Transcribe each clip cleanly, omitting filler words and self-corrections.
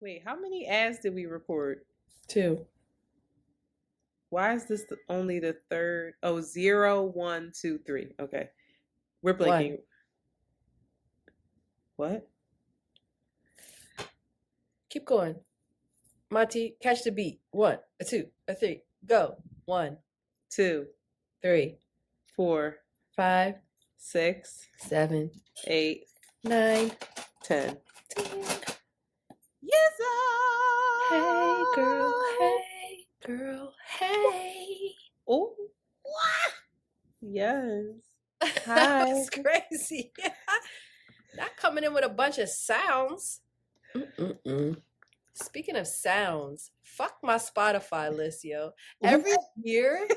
Wait, how many ads did we record? Two. Why is this only the third? Oh, 0, 1, 2, 3. Okay. We're One. blinking. What? Keep going. Monty, catch the beat. One, a two, a three. Go. One, 2, three, 4, five, 6, 7, 8, 9, 10. 10. Yes, Hey girl, oh, hey girl, hey. oh, what? Yes. That Hi. was crazy. Not coming in with a bunch of sounds. Mm-mm-mm. Speaking of sounds, fuck my Spotify list, yo. Every What? year,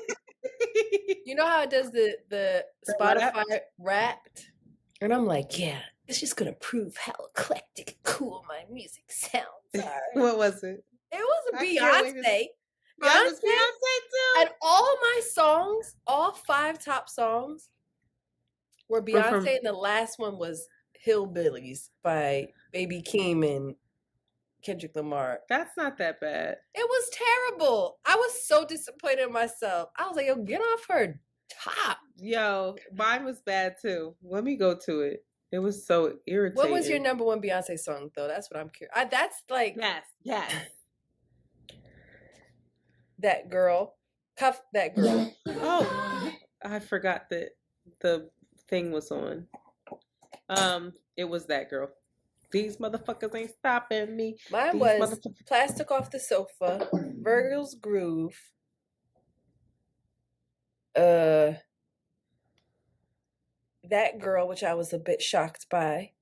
you know how it does the The rap? Spotify Wrapped? And I'm like, yeah, it's just gonna prove how eclectic and cool my music sounds are. What was it? It was a I can't wait to. Beyonce. Mine was Beyonce Beyonce and too. all my songs, all 5 top songs were We're from. Beyonce, and the last one was Hillbillies by Baby Keem and Kendrick Lamar. That's not that bad. It was terrible. I was so disappointed in myself. I was like, yo, get off her top. Yo, mine was bad too. Let me go to it. It was so What was your irritating. number one Beyonce song, though? That's what I'm curious. That's like Yes, yes. That Girl. Cuff That Girl. Oh, I forgot that the thing was on. It was that girl. These motherfuckers ain't stopping me. Mine These was motherfuckers. Plastic Off the Sofa, Virgil's Groove, uh, That Girl, which I was a bit shocked by.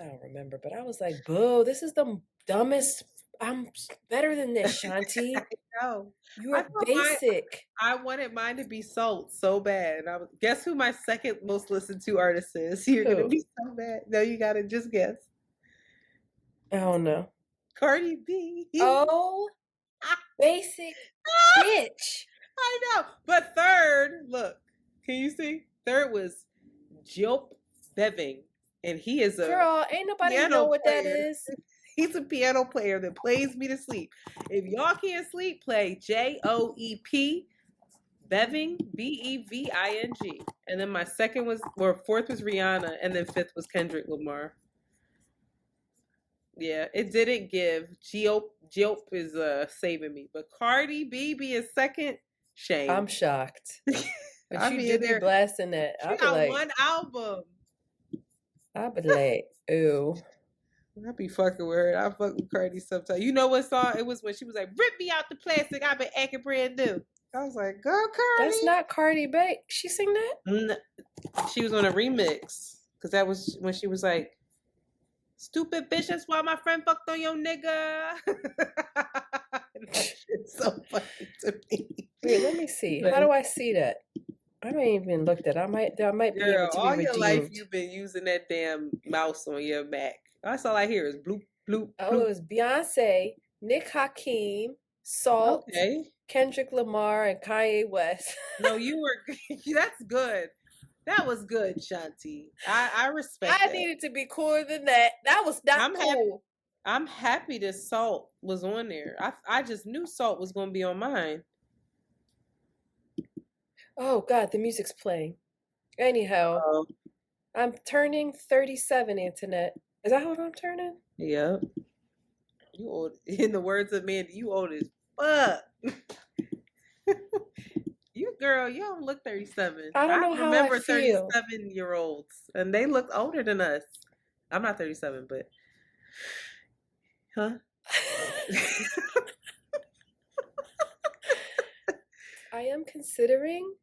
I don't remember, but I was like, boo, this is the dumbest. I'm better than this, Shanti. No, I You're thought mine. basic. I wanted mine to be Salt so bad. And guess who my second most listened to artist is? You're gonna Who? be so bad. No, you gotta just guess. I don't know. Cardi B. Oh, basic bitch. I know. But third, look, can you see? Third was Jope Beving, and he is a Girl, ain't nobody know piano what that player. is. He's a piano player that plays me to sleep. If y'all can't sleep, play Joep Beving, Beving. And then my second was, or fourth was Rihanna, and then fifth was Kendrick Lamar. Yeah, it didn't give. Jope is saving me, but Cardi B is second. Shame. I'm shocked. But I you mean, do be blasting that. she got one album. I'll be like, ooh. I be fucking with her. I fuck with Cardi sometimes. You know what song it was when she was like, "Rip me out the plastic. I've been acting brand new." I was like, "Girl, Cardi." That's not Cardi B. She sing that? She was on a remix because that was when she was like, "Stupid bitch. That's why my friend fucked on your nigga." That shit's so funny to me. Wait, let me see. How do I see that? I haven't even looked at it. I might be able to be all your life redeemed. you've been using that damn mouse on your Mac. That's all I hear is bloop, bloop, Oh, it bloop. was Beyonce, Nick Hakim, Salt, Okay. Kendrick Lamar, and Kanye West. No, you were. That's good. That was good, Shanti. I respect I that. needed to be cooler than that. That was not I'm happy. cool. I'm happy that Salt was on there. I just knew Salt was going to be on mine. Oh God, the music's playing. Anyhow, Oh, I'm turning 37, Internet. Is that what I'm turning? yeah. You old. In the words of Mandy, you old as fuck. You girl, you don't look 37. I don't know how I remember feel. 37-year-olds, and they look older than us. I'm not 37, but huh? I am considering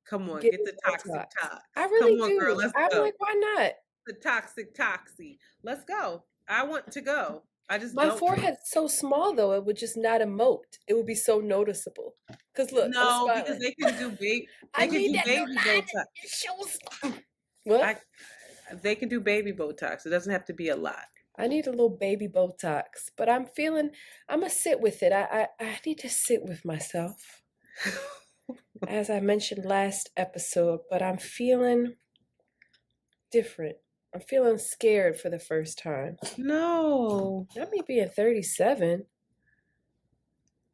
Come on, getting get the toxic Botox. talk. I really Come on, do. girl, let's I'm go. like, why not? The toxic toxy. Let's go. I want to go. I just My don't. forehead's so small though, it would just not emote. It would be so noticeable. Cause look, I'm No, because smiling. they can do baby. I They can need do that little baby line Botox. that shows. What? I, they can do baby Botox. It doesn't have to be a lot. I need a little baby Botox, but I'm gonna sit with it. I need to sit with myself, as I mentioned last episode, but I'm feeling different. I'm feeling scared for the first time. No. Not me being 37.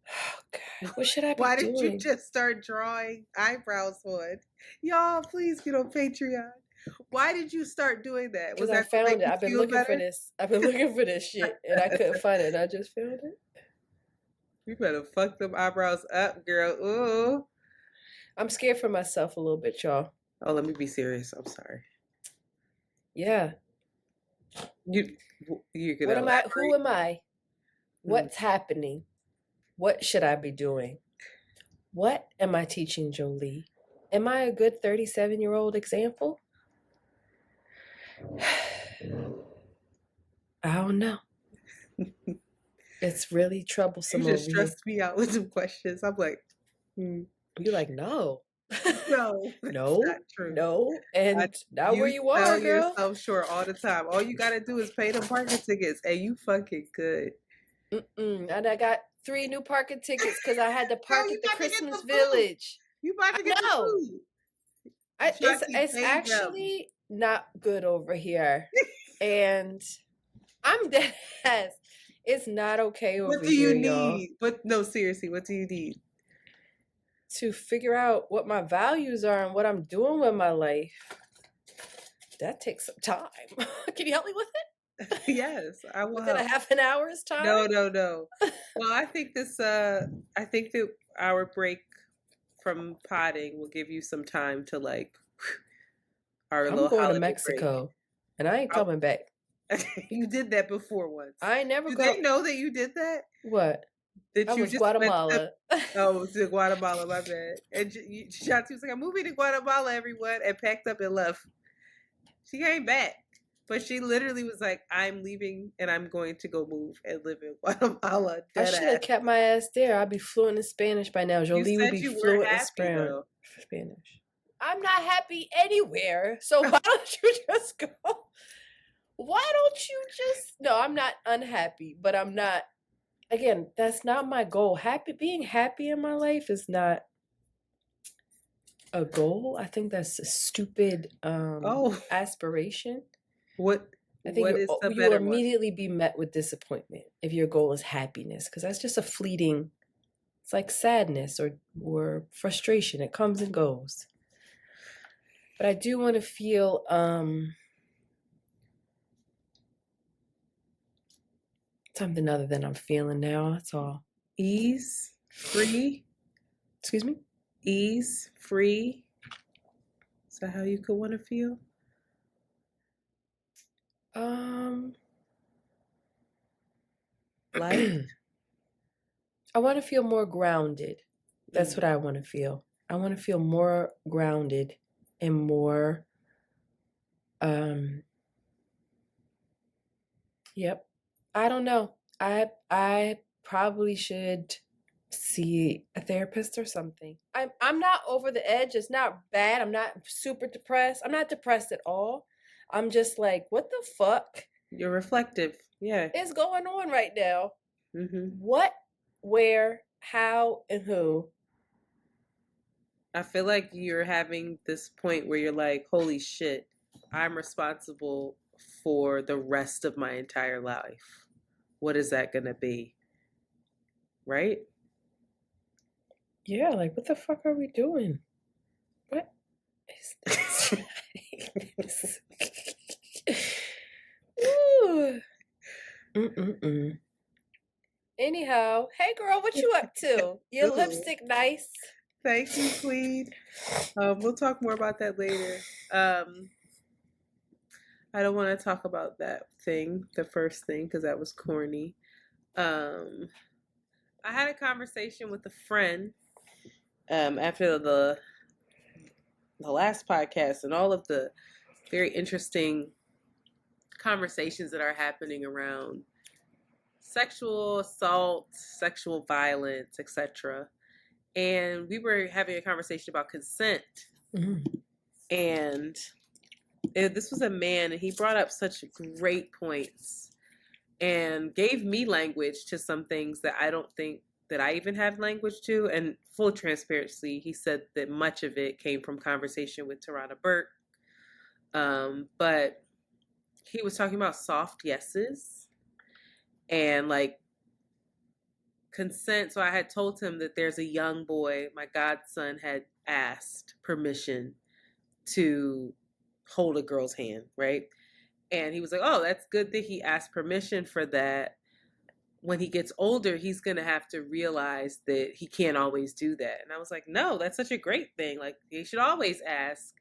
Oh, God. What should I be Why did you doing? just start drawing eyebrows on? Y'all, please get on Patreon. Why did you start doing that? Was Because I that to make found it. you I've been feel looking for better? this. I've been looking for this shit, and I couldn't find it, and I just found it. You better fuck them eyebrows up, girl. Ooh. I'm scared for myself a little bit, y'all. Oh, let me be serious. I'm sorry. Yeah. You could What am I? elaborate. Who am I? What's happening? What should I be doing? What am I teaching Jolie? Am I a good 37-year-old example? I don't know. It's really troublesome You just over here. stressed me out with some questions. I'm like, You're like, no. no, No, not true. no. And not where you sell are, girl. yourself short all the time. All you gotta do is pay the parking tickets, and you fucking good. And I got 3 new parking tickets because I had to park you at the about to get Christmas the food. Village. You about I to get the know. food. It's paid actually not good over here. And I'm dead ass. It's not okay over What do you here, y'all. need? But no, seriously, what do you need? To figure out what my values are and what I'm doing with my life. That takes some time. Can you help me with it? Yes, I will Within help. a half an hour's time? No. Well, I think I think that our break from potting will give you some time to like our I'm little going to holiday Mexico, and I ain't break. coming back. You did that before once. I ain't never Do go. they know that you did that? What? That I you was just went Guatemala. to Guatemala, my bad. And Shanti was like, I'm moving to Guatemala, everyone, and packed up and left. She came back. But she literally was like, I'm leaving and I'm going to go move and live in Guatemala. I should have kept my ass there. I'd be fluent in Spanish by now. Jolie would be you were fluent in happy though. Spanish. I'm not happy anywhere. So why don't you just go? Why don't you just? No, I'm not unhappy, but I'm not. Again, that's not my goal. Being happy in my life is not a goal. I think that's a stupid aspiration. I think what is the you'll better one? immediately be met with disappointment if your goal is happiness, because that's just a fleeting. It's like sadness or frustration. It comes and goes. But I do want to feel something other than I'm feeling now. That's all. Ease, free. Excuse me? Ease, free. Is that how you could want to feel? Light. I want to feel more grounded. That's what I want to feel. I want to feel more grounded and more yep. I don't know. I probably should see a therapist or something. I'm not over the edge. It's not bad. I'm not super depressed. I'm not depressed at all. I'm just like, what the fuck? You're reflective. Yeah. Is going on right now? Mm-hmm. What, where, how, and who? I feel like you're having this point where you're like, holy shit, I'm responsible for the rest of my entire life. What is that going to be? Right? Yeah, like, what the fuck are we doing? What is this? Ooh. Anyhow, hey girl, what you up to? Your lipstick nice. Thank you, Queen. We'll talk more about that later. I don't want to talk about that thing, the first thing, because that was corny. I had a conversation with a friend after the last podcast and all of the very interesting conversations that are happening around sexual assault, sexual violence, etc. And we were having a conversation about consent. And this was a man, and he brought up such great points and gave me language to some things that I don't think that I even have language to. And full transparency, he said that much of it came from conversation with Tarana Burke. But he was talking about soft yeses and like consent. So I had told him that there's a young boy, my godson had asked permission to hold a girl's hand, right? And he was like, "Oh, that's good that he asked permission for that. When he gets older, he's going to have to realize that he can't always do that." And I was like, "No, that's such a great thing. Like, he should always ask."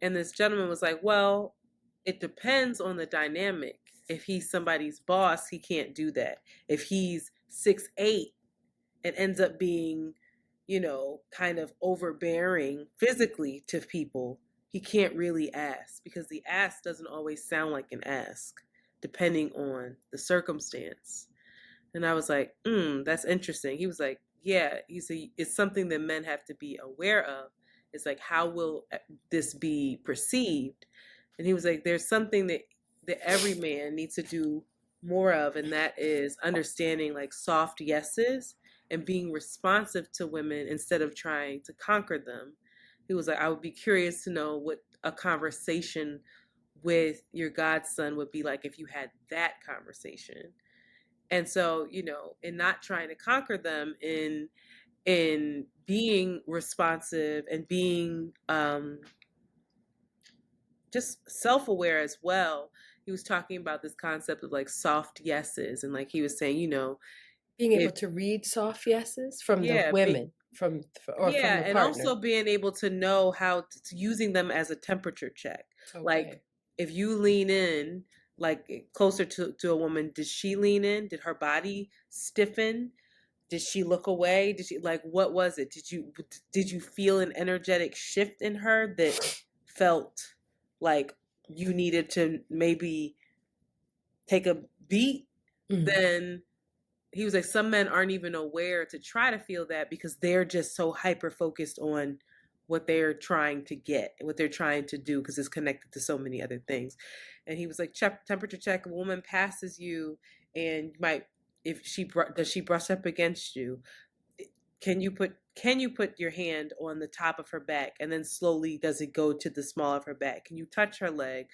And this gentleman was like, "Well, it depends on the dynamic. If he's somebody's boss, he can't do that. If he's 6'8" and ends up being, kind of overbearing physically to people, he can't really ask because the ask doesn't always sound like an ask, depending on the circumstance." And I was like, that's interesting. He was like, "Yeah," he said, "it's something that men have to be aware of. It's like, how will this be perceived?" And he was like, "There's something that every man needs to do more of, and that is understanding like soft yeses and being responsive to women instead of trying to conquer them." He was like, "I would be curious to know what a conversation with your godson would be like if you had that conversation." And so, in not trying to conquer them, in being responsive and being just self-aware as well. He was talking about this concept of like soft yeses, and like he was saying, Being able if to read soft yeses from the yeah, women, from yeah, the and partner. also being able to know how to using them as a temperature check. Like Okay. if you lean in, like closer to a woman, did she lean in? Did her body stiffen? Did she look away? Did she like what was it? Did you feel an energetic shift in her that felt like you needed to maybe take a beat? Mm. Then he was like, some men aren't even aware to try to feel that because they're just so hyper focused on what they're trying to get, what they're trying to do, because it's connected to so many other things. And he was like, temperature check, a woman passes you and might, if does she brush up against you? Can you put your hand on the top of her back, and then slowly does it go to the small of her back? Can you touch her leg?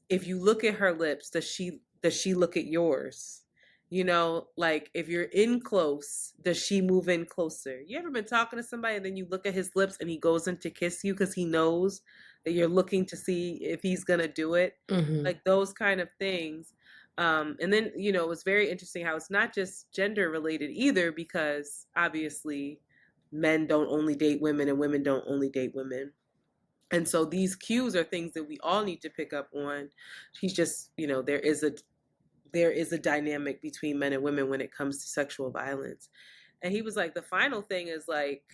If you look at her lips, does she look at yours? Like if you're in close, does she move in closer? You ever been talking to somebody and then you look at his lips and he goes in to kiss you because he knows that you're looking to see if he's gonna do it? Mm-hmm. Like those kind of things. And then it was very interesting how it's not just gender related either, because obviously men don't only date women and women don't only date women. And so these cues are things that we all need to pick up on. He's just, there is a dynamic between men and women when it comes to sexual violence. And he was like, the final thing is like,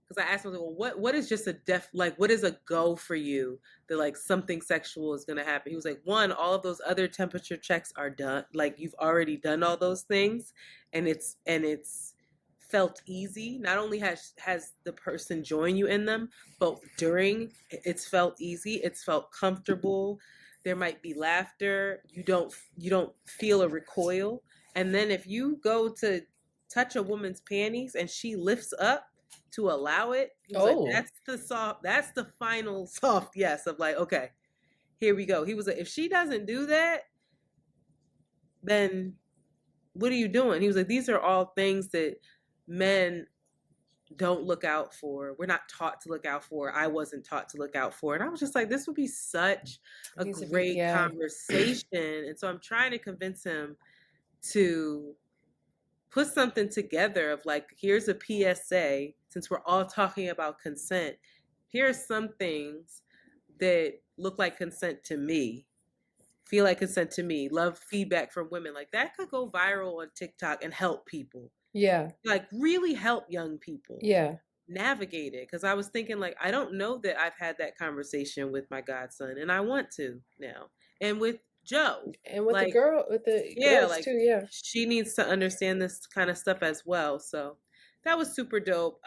because I asked him, well, what is just what is a go for you that like something sexual is gonna happen? He was like, one, all of those other temperature checks are done. Like you've already done all those things, and it's felt easy. Not only has the person join you in them, but during it's felt easy. It's felt comfortable. There might be laughter. You don't feel a recoil. And then if you go to touch a woman's panties and she lifts up to allow it, he was like, Oh. that's the final soft yes of like, okay, here we go. He was like, if she doesn't do that, then what are you doing? He was like, these are all things that men don't look out for. We're not taught to look out for. I wasn't taught to look out for. And I was just like, this would be such a great Yeah. conversation. And so I'm trying to convince him to put something together of like, here's a PSA, since we're all talking about consent. Here are some things that look like consent to me, feel like consent to me, love feedback from women. Like that could go viral on TikTok and help people. Yeah. Like really help young people Yeah. navigate it. Cause I was thinking like, I don't know that I've had that conversation with my godson, and I want to now. And with Joe. And with Like, the yeah, girls like too, yeah. she needs to understand this kind of stuff as well. So that was super dope.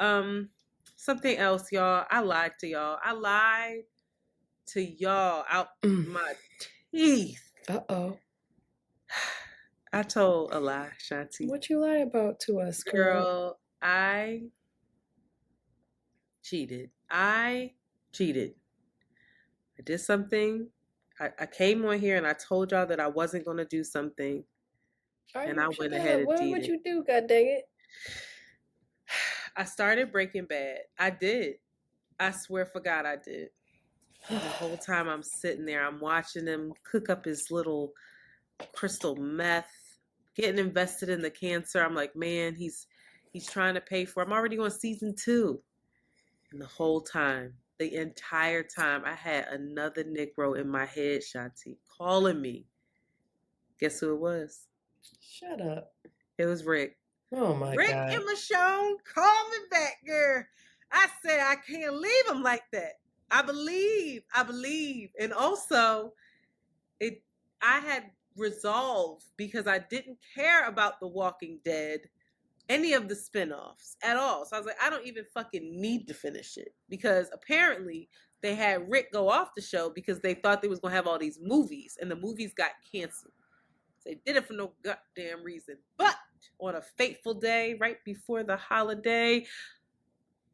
Something else, y'all. I lied to y'all. I lied to y'all out my teeth. Uh-oh. I told a lie, Shanti. What you lie about to us, girl? Girl, I cheated. I cheated. I did something I came on here and I told y'all that I wasn't gonna do something, and I went ahead and What did would it. you do? God dang it! I started Breaking Bad. I did. I swear for God, I did. And the whole time I'm sitting there, I'm watching him cook up his little crystal meth, getting invested in the cancer. I'm like, man, he's trying to pay for. I'm already on season 2, and the whole time, the entire time, I had another Negro in my head, Shanti, calling me. Guess who it was? Shut up! It was Rick. Oh my Rick God! and Michonne, call me back, girl. I said I can't leave him like that. I believe, and also it. I had resolved because I didn't care about The Walking Dead, any of the spinoffs at all. So I was like, I don't even fucking need to finish it because apparently they had Rick go off the show because they thought they was gonna have all these movies, and the movies got canceled. They did it for no goddamn reason. But on a fateful day, right before the holiday,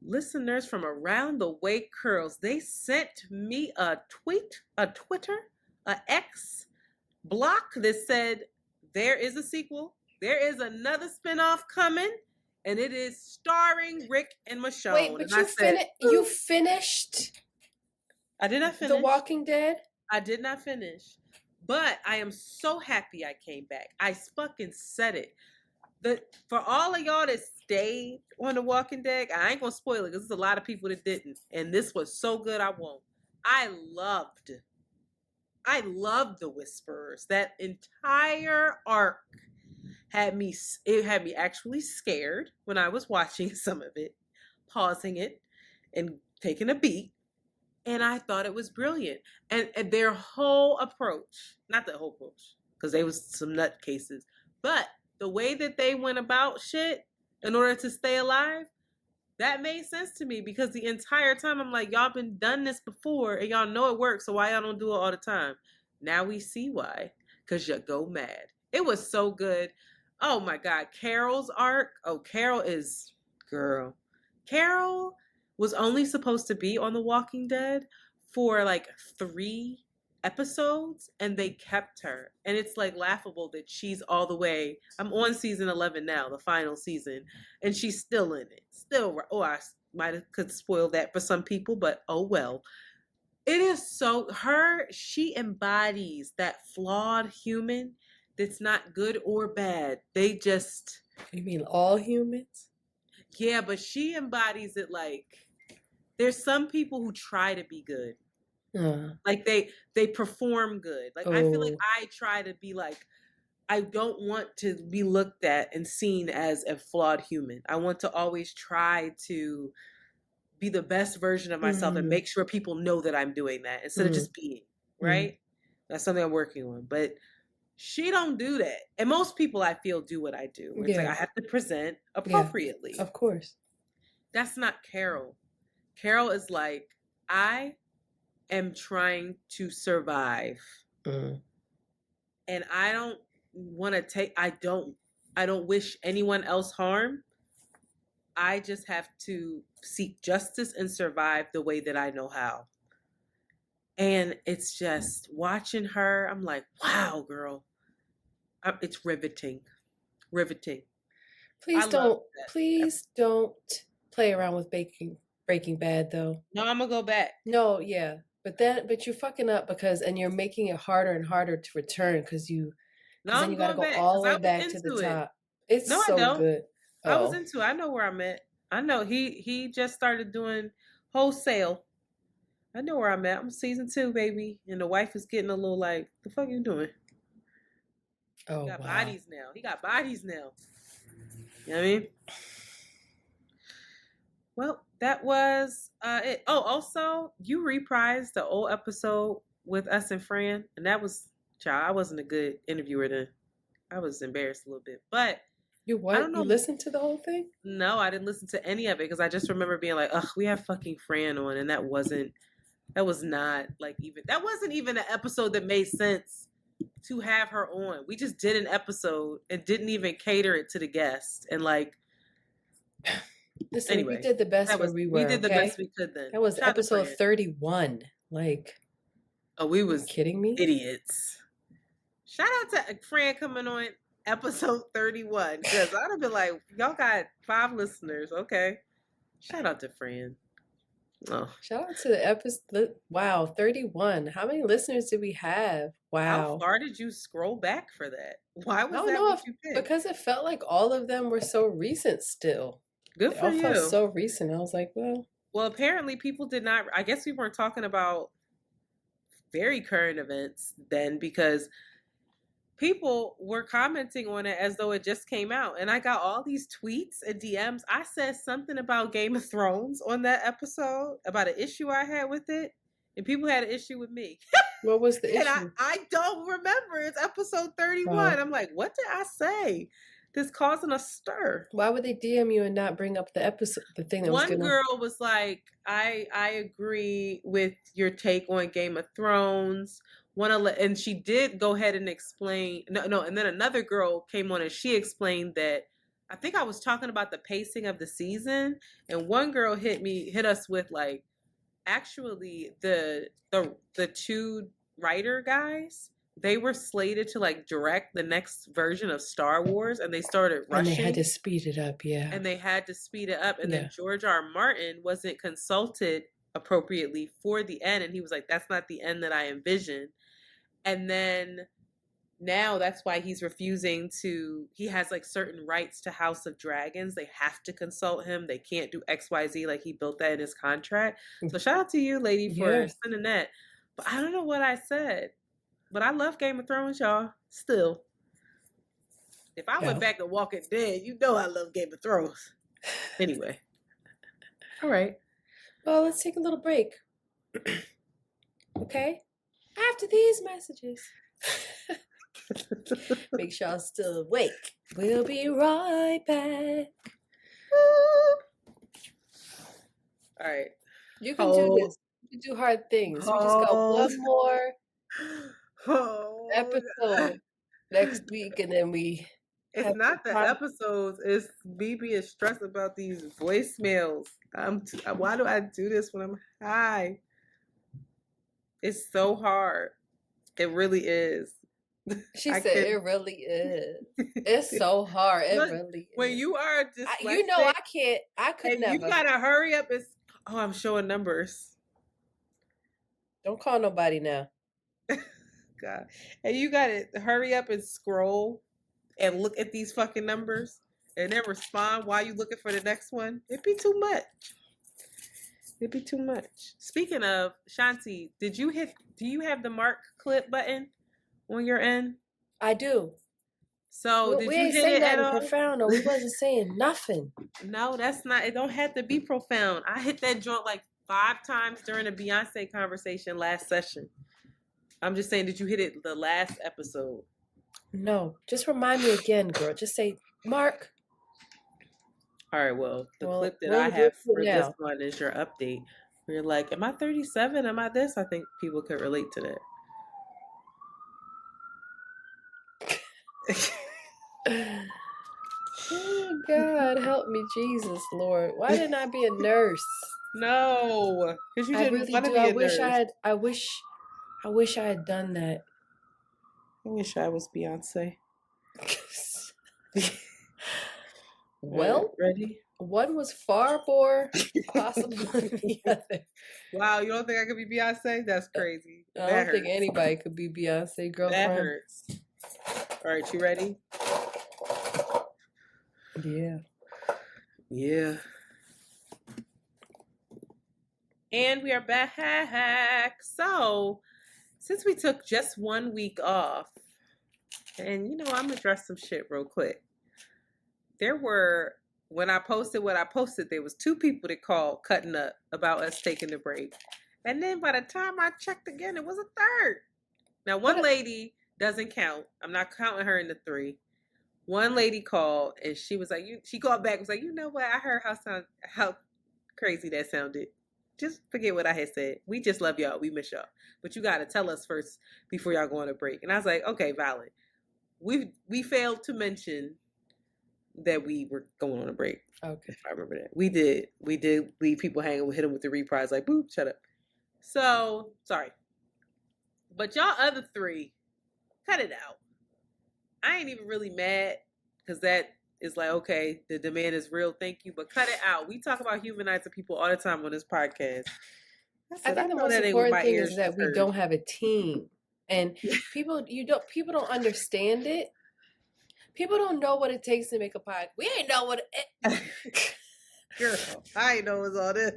listeners from around the way curls, they sent me a tweet, a Twitter, a X block that said there is a sequel. There is another spinoff coming, and it is starring Rick and Michonne. Wait, but and I said, you finished I did not The finish. Walking Dead? I did not finish. But I am so happy I came back. I fucking said it. For all of y'all that stayed on The Walking Dead, I ain't gonna spoil it because there's a lot of people that didn't. And this was so good, I won't. I loved the Whisperers. That entire arc had me actually scared when I was watching some of it, pausing it and taking a beat. And I thought it was brilliant. And their whole approach, not the whole approach, because they was some nutcases, but the way that they went about shit in order to stay alive, that made sense to me because the entire time I'm like, y'all been done this before and y'all know it works, so why y'all don't do it all the time? Now we see why, because you go mad. It was so good. Oh my God, Carol's arc. Oh, Carol is, girl. Carol was only supposed to be on The Walking Dead for like 3 episodes, and they kept her. And it's like laughable that she's all the way. I'm on season 11 now, the final season, and she's still in it. Still, oh, I might have could spoil that for some people, but oh well. It is so she embodies that flawed human that's not good or bad. They just, You mean all humans? yeah, but she embodies it like there's some people who try to be good. Like they perform good. Like I feel like I try to be like, I don't want to be looked at and seen as a flawed human. I want to always try to be the best version of myself and make sure people know that I'm doing that instead of just being, right? That's something I'm working on. But she don't do that. And most people I feel do what I do. It's like I have to present appropriately. Of course. That's not Carol. Carol is like, I am trying to survive. And I don't want to I don't wish anyone else harm. I just have to seek justice and survive the way that I know how. And it's just watching her, I'm like, wow, girl. It's riveting. Riveting. Please don't play around with Breaking Bad though. No, I'm gonna go back. No, yeah. But you're fucking up and you're making it harder and harder to return because then you gotta go all the way back to the top. It's no, so I don't. good. I was into it. I know where I'm at. I know he just started doing wholesale. I know where I'm at. I'm season 2, baby. And the wife is getting a little like, the fuck you doing? Oh, he got bodies now. He got bodies now. You know what I mean? Well, that was it. Oh, also, you reprised the old episode with us and Fran, and that was, child, I wasn't a good interviewer then. I was embarrassed a little bit. But you what? I don't know. You listened to the whole thing? No, I didn't listen to any of it because I just remember being like, ugh, we have fucking Fran on, and that wasn't even an episode that made sense to have her on. We just did an episode and didn't even cater it to the guest. And like, listen, anyway, we did the best where we were. We did the best we could then. That was episode 31. Like, Oh, we Are you was kidding me? idiots. Shout out to Fran coming on episode 31 because I'd have been like, y'all got 5 listeners. Okay. Shout out to Fran. Oh, Shout out to the episode. Wow, 31. How many listeners did we have? how Wow. far did you scroll back for that? Why I was don't that know what if you picked? because it felt like all of them were so recent still. Good They for all felt you. so recent. I was like, well, Well, apparently people did not. I guess we weren't talking about very current events then because people were commenting on it as though it just came out. And I got all these tweets and DMs. I said something about Game of Thrones on that episode, about an issue I had with it. And people had an issue with me. what was the And issue? I don't remember. It's episode 31. Wow. I'm like, what did I say? This causing a stir. Why would they DM you and not bring up the episode, the thing that was One gonna? girl was like, I agree with your take on Game of Thrones. And she did go ahead and explain. No, and then another girl came on and she explained that I think I was talking about the pacing of the season, and one girl hit us with like, actually the 2 writer guys, they were slated to like direct the next version of Star Wars, and they started rushing. And they had to speed it up, yeah. And they had to speed it up. And Yeah. then George R. R. Martin wasn't consulted appropriately for the end. And he was like, that's not the end that I envisioned. And then now that's why he's refusing to, he has like certain rights to House of Dragons. They have to consult him. They can't do XYZ, like he built that in his contract. So shout out to you, lady, for Yeah. sending that. But I don't know what I said. But I love Game of Thrones, y'all. Still. If I went back to Walking Dead, you know I love Game of Thrones. Anyway. All right. Well, let's take a little break. Okay? After these messages. Make sure I'm still awake. We'll be right back. All right. You can do this. You can do hard things. We just got one more episode next week, and then we. It's not the episodes. It's me being stressed about these voicemails. Why do I do this when I'm high? It's so hard. It really is. She said it really is. It's so hard. It really is. When you are just you know, I can't. I could never. You gotta hurry up. I'm showing numbers. Don't call nobody now. God. And you gotta hurry up and scroll and look at these fucking numbers and then respond while you looking for the next one. It'd be too much. It'd be too much. Speaking of, Shanti, do you have the mark clip button on your end? I do. So we ain't saying nothing profound, or we wasn't saying nothing. No, that's not. It don't have to be profound. I hit that joint like 5 times during the Beyonce conversation last session. I'm just saying, did you hit it the last episode? No, just remind me again, girl. Just say, Mark. All right, well, the clip that I have for this one is your update. Where you're like, am I 37? Am I this? I think people could relate to that. Oh, God, help me, Jesus, Lord. Why didn't I be a nurse? No, because you didn't want to be a nurse. I wish I had done that. I wish I was Beyonce. Well, ready? One was far more possible than the other. Wow, you don't think I could be Beyonce? That's crazy. I don't think anybody could be Beyonce, girlfriend. That hurts. All right, you ready? Yeah. Yeah. And we are back. So, since we took just 1 week off, and I'm gonna address some shit real quick. When I posted what I posted, there was 2 people that called cutting up about us taking the break. And then by the time I checked again, it was a 3rd. Now, one lady doesn't count. I'm not counting her in the 3. One lady called and she was like, she called back, was like, you know what? I heard how crazy that sounded. Just forget what I had said. We just love y'all. We miss y'all. But you got to tell us first before y'all go on a break. And I was like, okay, valid. We failed to mention that we were going on a break. Okay. If I remember that. We did leave people hanging. We hit them with the reprise like, boop, shut up. So, sorry. But y'all other three, cut it out. I ain't even really mad because that is like, okay, the demand is real. Thank you. But cut it out. We talk about humanizing people all the time on this podcast. I think the most that ain't what important my thing ears is that we heard. don't have a team, and people don't understand it. People don't know what it takes to make a podcast. We ain't know what it. Girl, I ain't know it was all this.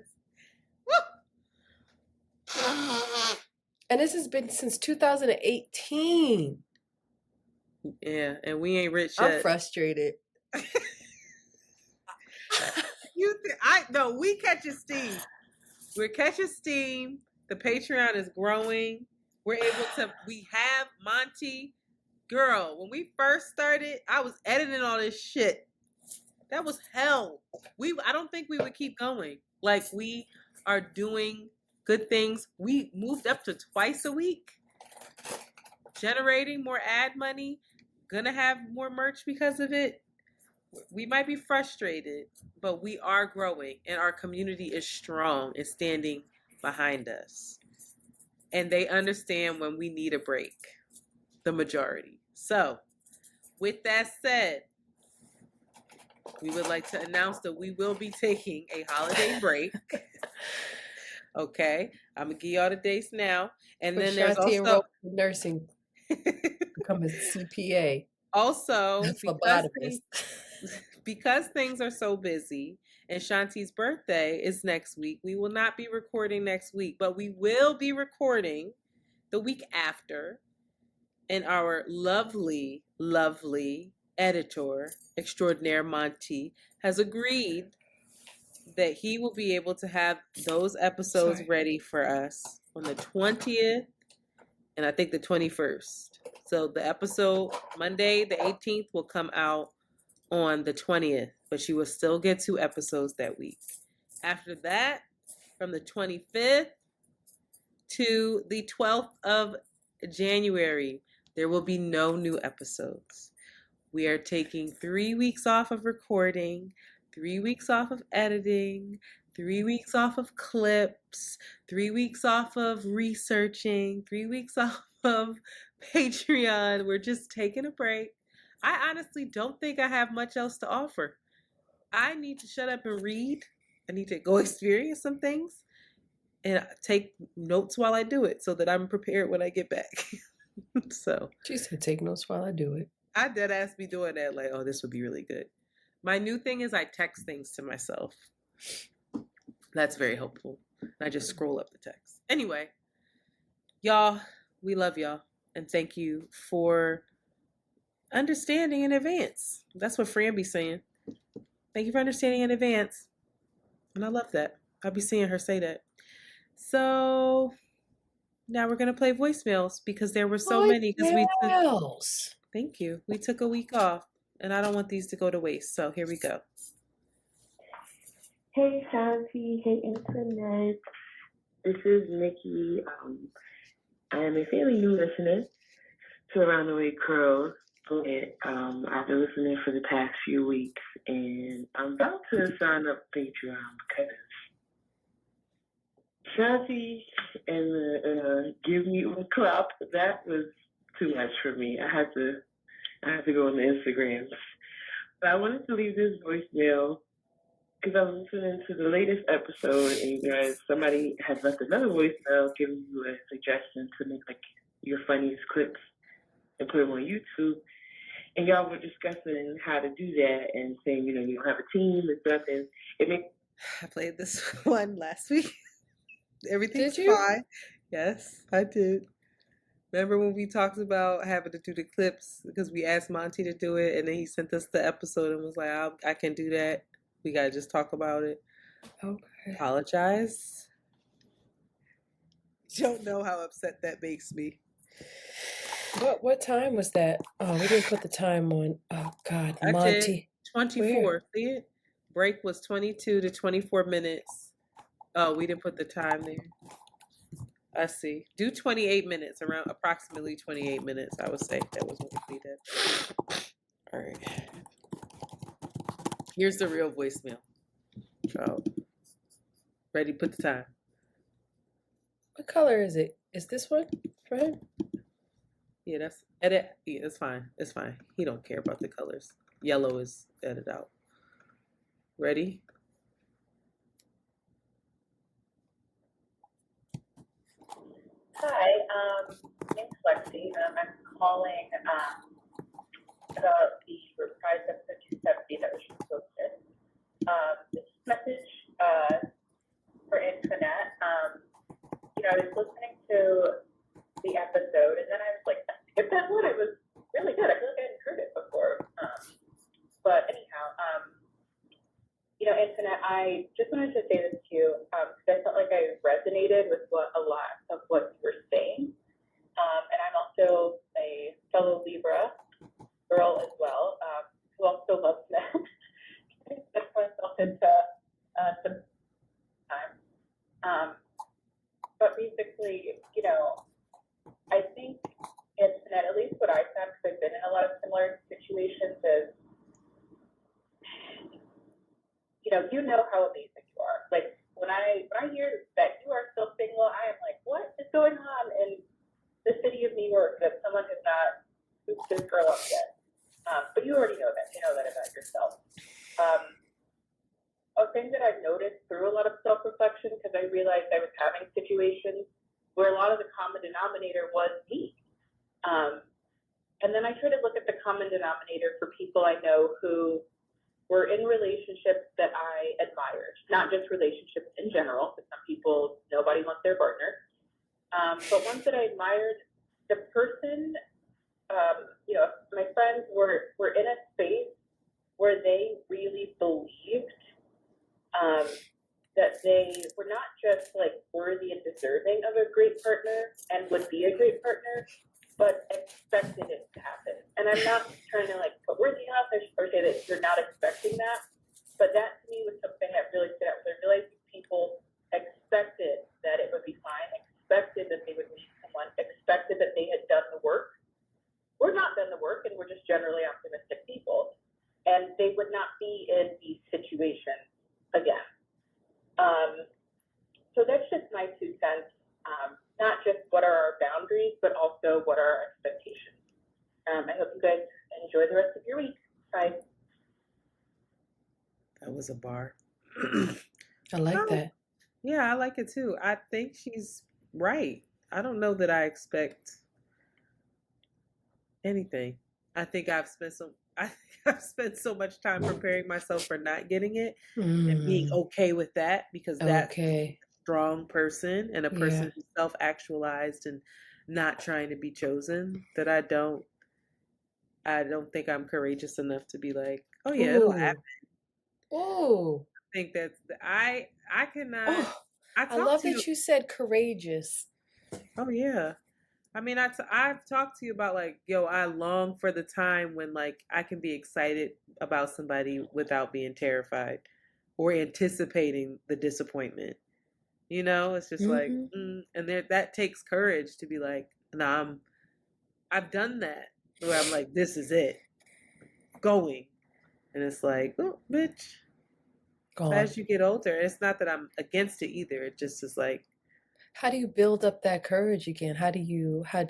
And this has been since 2018. Yeah, and we ain't rich yet. I'm frustrated. We catching steam. We're catching steam. The Patreon is growing. We have Monty. Girl, when we first started, I was editing all this shit. That was hell. I don't think we would keep going. Like, we are doing good things. We moved up to twice a week. Generating more ad money. Gonna have more merch because of it. We might be frustrated, but we are growing, and our community is strong and standing behind us. And they understand when we need a break, the majority. So, with that said, we would like to announce that we will be taking a holiday break. Okay, I'm gonna give y'all the dates now, and then there's also nursing, become a CPA. Also, because things are so busy, and Shanti's birthday is next week, we will not be recording next week, but we will be recording the week after. And our lovely, lovely editor extraordinaire, Monty, has agreed that he will be able to have those episodes ready for us on the 20th and I think the 21st. So the episode Monday, the 18th, will come out on the 20th, but you will still get 2 episodes that week. After that, from the 25th to the 12th of January, there will be no new episodes. We are taking 3 weeks off of recording, 3 weeks off of editing, 3 weeks off of clips, 3 weeks off of researching, 3 weeks off of Patreon. We're just taking a break. I honestly don't think I have much else to offer. I need to shut up and read. I need to go experience some things and take notes while I do it so that I'm prepared when I get back. So she said, take notes while I do it. I dead ass be doing that, like, oh, this would be really good. My new thing is I text things to myself. That's very helpful. I just scroll up the text. Anyway, y'all, we love y'all. And thank you for understanding in advance. That's what Fran be saying. Thank you for understanding in advance. And I love that. I'll be seeing her say that. So now we're going to play voicemails because there were so many. Thank you. We took a week off and I don't want these to go to waste. So here we go. Hey, Shanti. Hey, Internet. This is Nikki. I am a fairly new listener to Around the Way Curls, but I've been listening for the past few weeks, and I'm about to sign up Patreon because Shanti and the Give Me a Clap, that was too much for me. I had to go on the Instagram. But I wanted to leave this voicemail because I was listening to the latest episode, and somebody had left another voicemail giving you a suggestion to make like your funniest clips and put them on YouTube. And y'all were discussing how to do that and saying, you don't have a team and stuff. And I played this one last week. Everything's fine. Yes, I did. Remember when we talked about having to do the clips because we asked Monty to do it, and then he sent us the episode and was like, I can do that. We got to just talk about it. Okay. Apologize. Don't know how upset that makes me. What time was that? Oh, we didn't put the time on. Oh, God, Monty. 24. Where? See it? Break was 22 to 24 minutes. Oh, we didn't put the time there. I see. Do 28 minutes, around approximately 28 minutes, I would say. That was what we did. All right. Here's the real voicemail. Oh. Ready? Put the time. What color is it? Is this one for him? Yeah, that's edit. Yeah, it's fine. It's fine. He don't care about the colors. Yellow is edited out. Ready? Hi, my name's Lexi. I'm calling about the reprise episode 270 that was just posted. This message for Internet. I was listening to the episode, and then I was like, if that one, it was really good. I feel like I hadn't heard it before. But anyhow, Internet, I just wanted to say this to you because I felt like I resonated with a lot of what you were saying. And I'm also a fellow Libra girl as well, who also loves men. I put myself into some time. But basically, I think Internet, at least what I found, because I've been in a lot of similar situations, is you know how amazing you are. Like when I hear that you are still single, I am like, what is going on in the city of New York that someone has not hooked this girl up yet? But you already know that. You know that about yourself. A thing that I've noticed through a lot of self-reflection, because I realized I was having situations where a lot of the common denominator was me. And then I try to look at the common denominator for people I know who were in relationships that I admired, not just relationships in general, because some people, nobody wants their partner, but ones that I admired. The person, my friends were in a space where they really believed that they were not just like worthy and deserving of a great partner and would be a great partner, but expected it to happen. And I'm not trying to like put words in your mouth or say that you're not expecting that, but that to me was something that really stood out. I realized people expected that it would be fine, expected that they would meet someone, expected that they had done the work. We're not done the work, and we're just generally optimistic people. And they would not be in these situations again. So that's just my 2 cents. Not just what are our boundaries, but also what are our expectations. I hope you guys enjoy the rest of your week. Bye. That was a bar. I like Oh, that. yeah, I like it too. I think she's right. I don't know that I expect anything. I think I've spent so much time preparing myself for not getting it and being okay with that, because that's Okay. a strong person and a Yeah. person who's self-actualized and not trying to be chosen, that I don't think I'm courageous enough to be like, oh yeah, it'll happen. Oh. I think that's I cannot. Oh, I I talk love to you. that you said courageous. Oh yeah. I mean, I've talked to you about like, yo, I long for the time when like I can be excited about somebody without being terrified or anticipating the disappointment. It's just like, and there that takes courage to be like, nah, I've done that where I'm like, this is it, going, and it's like, oh, bitch. Gone. As you get older, it's not that I'm against it either. It just is like, How do you build up that courage again? How do you I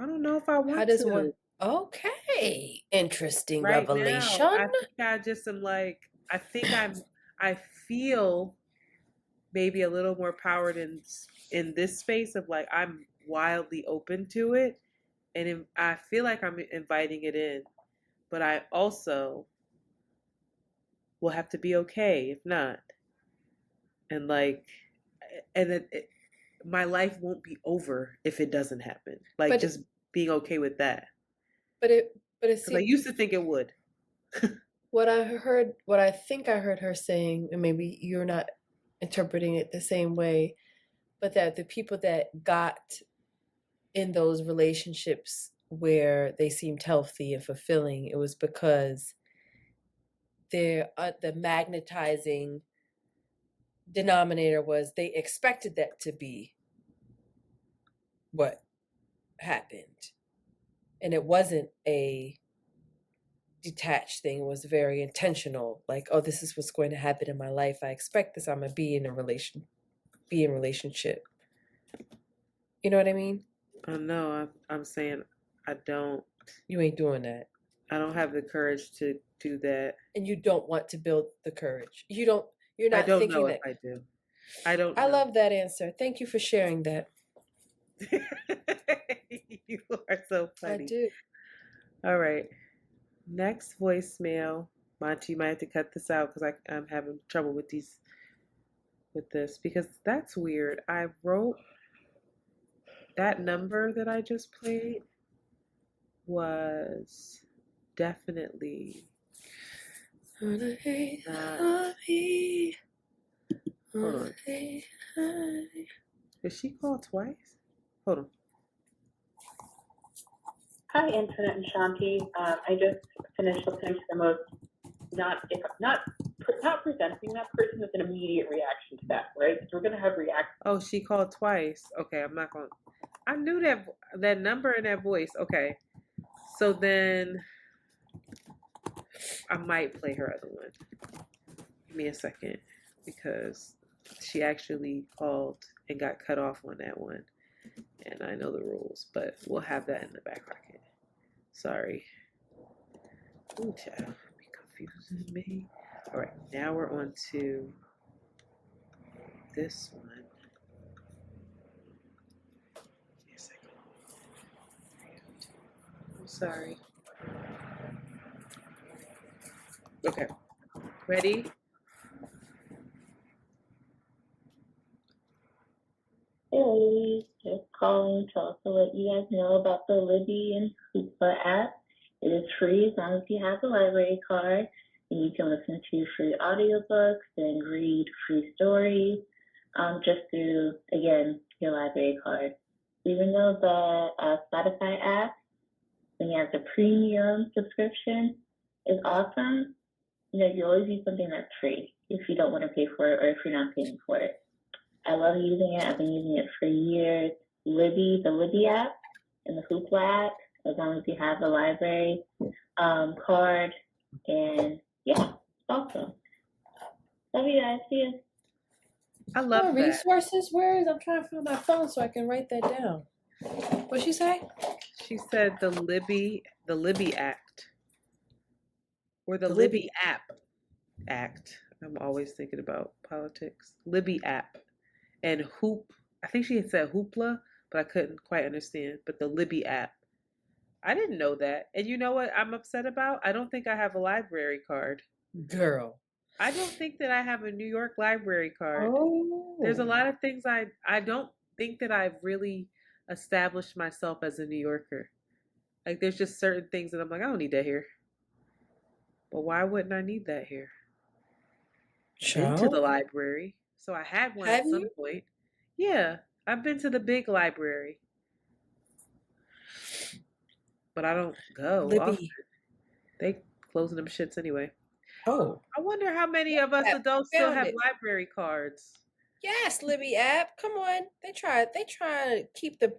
don't know if I how want does to. one Okay. Interesting Right revelation. now, I think I just am like, I feel maybe a little more powered in this space of like, I'm wildly open to it, and I feel like I'm inviting it in, but I also will have to be okay if not, and like, and my life won't be over if it doesn't happen. Like, But just being okay with that, but it because I seems used to think it would. what I think I heard her saying, and maybe you're not interpreting it the same way, but that the people that got in those relationships where they seemed healthy and fulfilling, it was because the magnetizing denominator was they expected that to be what happened, and it wasn't a detached thing. It was very intentional, like, oh, this is what's going to happen in my life, I expect this, I'm gonna be in relationship. You know what I mean? I know. I'm saying I don't. You ain't doing that. I don't have the courage to do that. And you don't want to build the courage. You're I not don't know thinking if that. I do. I don't I know. love that answer. Thank you for sharing that. You are so I funny. do. All right. Next voicemail. Monty, you might have to cut this out because I'm having trouble with this because that's weird. I wrote that number that I just played was definitely not. Hold on. Did she call twice? Hold on. Hi, Antoinette and Shanti. I just finished listening to the most not presenting that person with an immediate reaction to that, right? Because we're going to have reactions. Oh, she called twice. Okay, I'm not going. I knew that number and that voice. Okay, so then I might play her other one. Give me a second because she actually called and got cut off on that one, and I know the rules, but we'll have that in the back pocket. Sorry. Ooh, child, be confusing me. All right, now we're on to this one. Give me a second. I'm sorry. Okay, ready? Hey, just calling to also let you guys know about the Libby and Hoopla app. It is free as long as you have a library card, and you can listen to free audiobooks and read free stories just through, again, your library card. Even though the Spotify app, when you have the premium subscription, is awesome, you always use something that's free if you don't want to pay for it or if you're not paying for it. I love using it. I've been using it for years. The Libby app and the Hoopla app, as long as you have the library card. And yeah, awesome. Love you guys. See you. I love that. Resources? Where is? I'm trying to find my phone so I can write that down. What'd she say? She said the Libby Act or the The Libby app act. I'm always thinking about politics. Libby app and hoop. I think she had said hoopla, but I couldn't quite understand. But the Libby app. I didn't know that. And you know what I'm upset about? I don't think I have a library card. Girl. I don't think that I have a New York library card. Oh. There's a lot of things I don't think that I've really established myself as a New Yorker. Like there's just certain things that I'm like, I don't need that here. But why wouldn't I need that here? Been to the library. So I had one at some point. Yeah, I've been to the big library. But I don't go often. Libby. They closing them shits anyway. Oh. I wonder how many of us adults still have library cards. Yes, Libby app. Come on. They try to keep the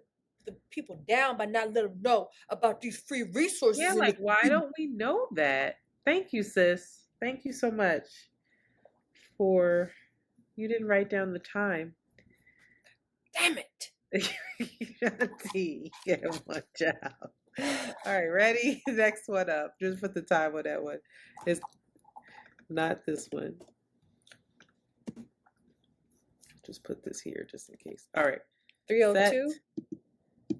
people down by not letting them know about these free resources. Yeah, like why don't we know that? Thank you, sis. Thank you so much for you didn't write down the time. Damn it. Get one job. All right, ready? Next one up. Just put the time on that one. It's not this one. Just put this here just in case. All right. 302?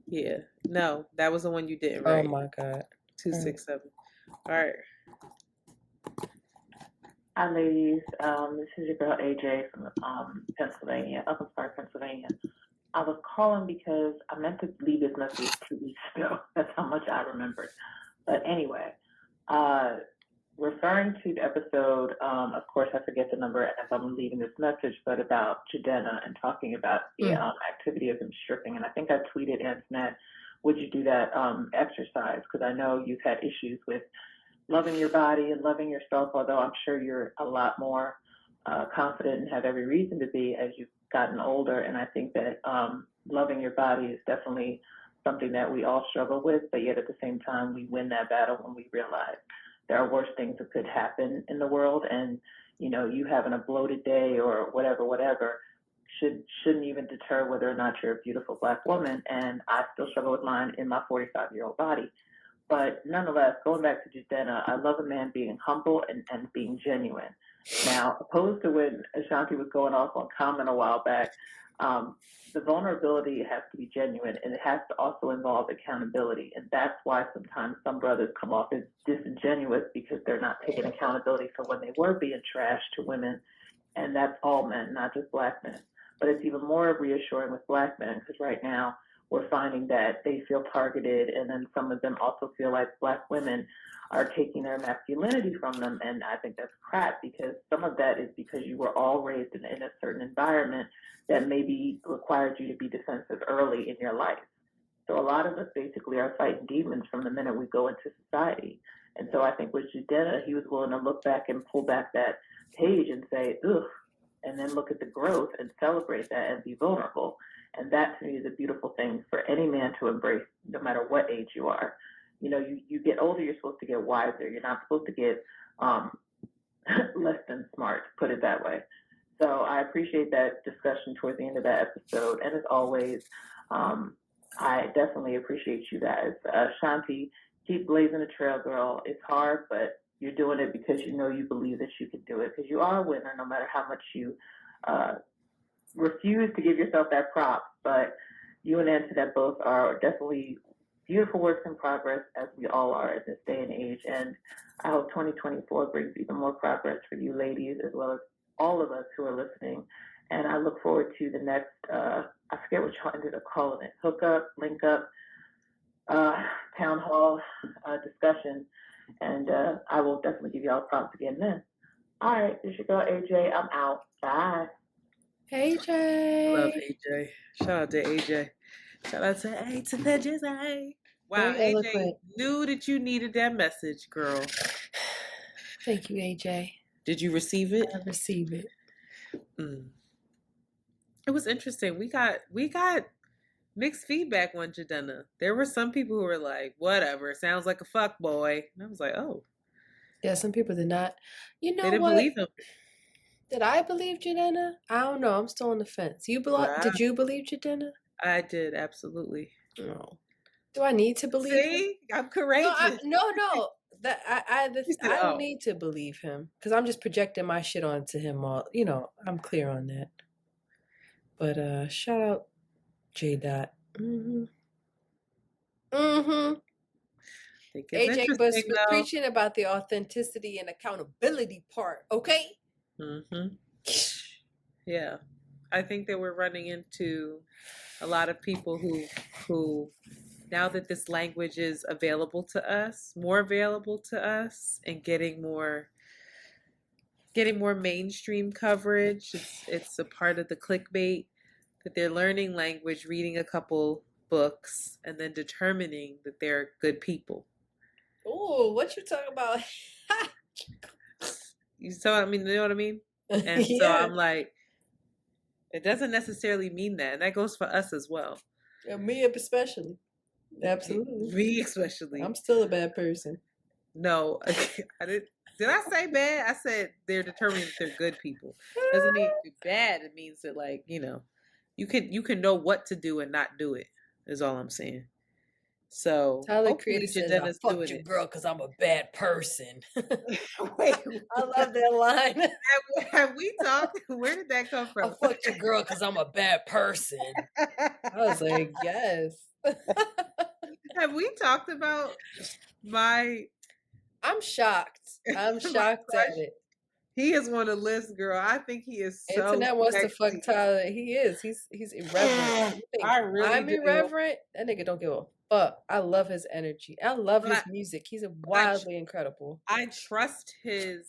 Yeah. No, that was the one you didn't write. Oh my God. 267. All right. Hi, ladies. This is your girl AJ from Pennsylvania, Upper Park, Pennsylvania. I was calling because I meant to leave this message 2 weeks ago. That's how much I remembered. But anyway, referring to the episode, of course, I forget the number as I'm leaving this message, but about Jadena and talking about the activity of him stripping. And I think I tweeted, Antoinette, would you do that exercise? Because I know you've had issues with loving your body and loving yourself, although I'm sure you're a lot more confident and have every reason to be as you've gotten older. And I think that loving your body is definitely something that we all struggle with, but yet at the same time, we win that battle when we realize there are worse things that could happen in the world. And, you having a bloated day or whatever shouldn't even deter whether or not you're a beautiful Black woman. And I still struggle with mine in my 45-year-old body. But nonetheless, going back to Jadena, I love a man being humble and being genuine. Now, opposed to when Ashanti was going off on Common a while back, the vulnerability has to be genuine, and it has to also involve accountability. And that's why sometimes some brothers come off as disingenuous, because they're not taking accountability for when they were being trashed to women. And that's all men, not just Black men. But it's even more reassuring with Black men, because right now we're finding that they feel targeted, and then some of them also feel like Black women are taking their masculinity from them. And I think that's crap, because some of that is because you were all raised in a certain environment that maybe required you to be defensive early in your life. So a lot of us basically are fighting demons from the minute we go into society. And so I think with Jadena, he was willing to look back and pull back that page and say, ugh, and then look at the growth and celebrate that and be vulnerable. And that to me is a beautiful thing for any man to embrace, no matter what age you are. You know, you get older, you're supposed to get wiser. You're not supposed to get less than smart, put it that way. So I appreciate that discussion towards the end of that episode. And as always, I definitely appreciate you guys. Shanti, keep blazing the trail, girl. It's hard, but you're doing it because you know you believe that you can do it, because you are a winner no matter how much you refuse to give yourself that prop. But you and Antoinette both are definitely beautiful works in progress, as we all are in this day and age. And I hope 2024 brings even more progress for you ladies, as well as all of us who are listening. And I look forward to the next, I forget what y'all ended up calling it, hook up, link up, town hall discussion. And I will definitely give y'all props again then. All right, this is your girl AJ. I'm out. Bye. AJ. Love AJ. Shout out to AJ. Shout out to A to the Jizzy. Wow, Very AJ eloquent. knew that you needed that message, girl. Thank you, AJ. Did you receive it? I receive it. It was interesting. We got mixed feedback on Jadena. There were some people who were like, whatever, sounds like a fuck boy. And I was like, oh. Yeah, some people did not. You know They didn't what? believe him. Did I believe Jadena? I don't know. I'm still on the fence. Wow. Did you believe Jadena? I did, absolutely. No. Do I need to believe him? See? I'm courageous. No. That I said, don't oh. need to believe him, because I'm just projecting my shit onto him. All I'm clear on that. But shout out J. Dot. Think it's AJ was interesting, though. preaching about the authenticity and accountability part. Okay. Yeah, I think that we're running into a lot of people who now that this language is available to us, more available to us, and getting more mainstream coverage. It's a part of the clickbait that they're learning language, reading a couple books, and then determining that they're good people. Oh, what you talking about? You know what I mean? And Yeah. so I'm like, it doesn't necessarily mean that. And that goes for us as well. Yeah, me especially. Absolutely. Me especially. I'm still a bad person. No, I didn't. Did I say bad? I said they're determining that they're good people. Doesn't mean they're bad. It means that, like, you can know what to do and not do it, is all I'm saying. So Tyler Creator says, I Jadena's fucked doing your it. girl because I'm a bad person. Wait, I love that line. have we talked? Where did that come I from? fucked your girl because I'm a bad person. I was like, yes. Have we talked about my? I'm shocked. I'm shocked at it. He is on the list, girl. I think he is so. Internet wants to sexy. fuck Tyler. He is. He's irreverent. You think I really I'm do. irreverent? That nigga don't give a fuck. I love his energy. I love his music. He's wildly incredible. I trust his.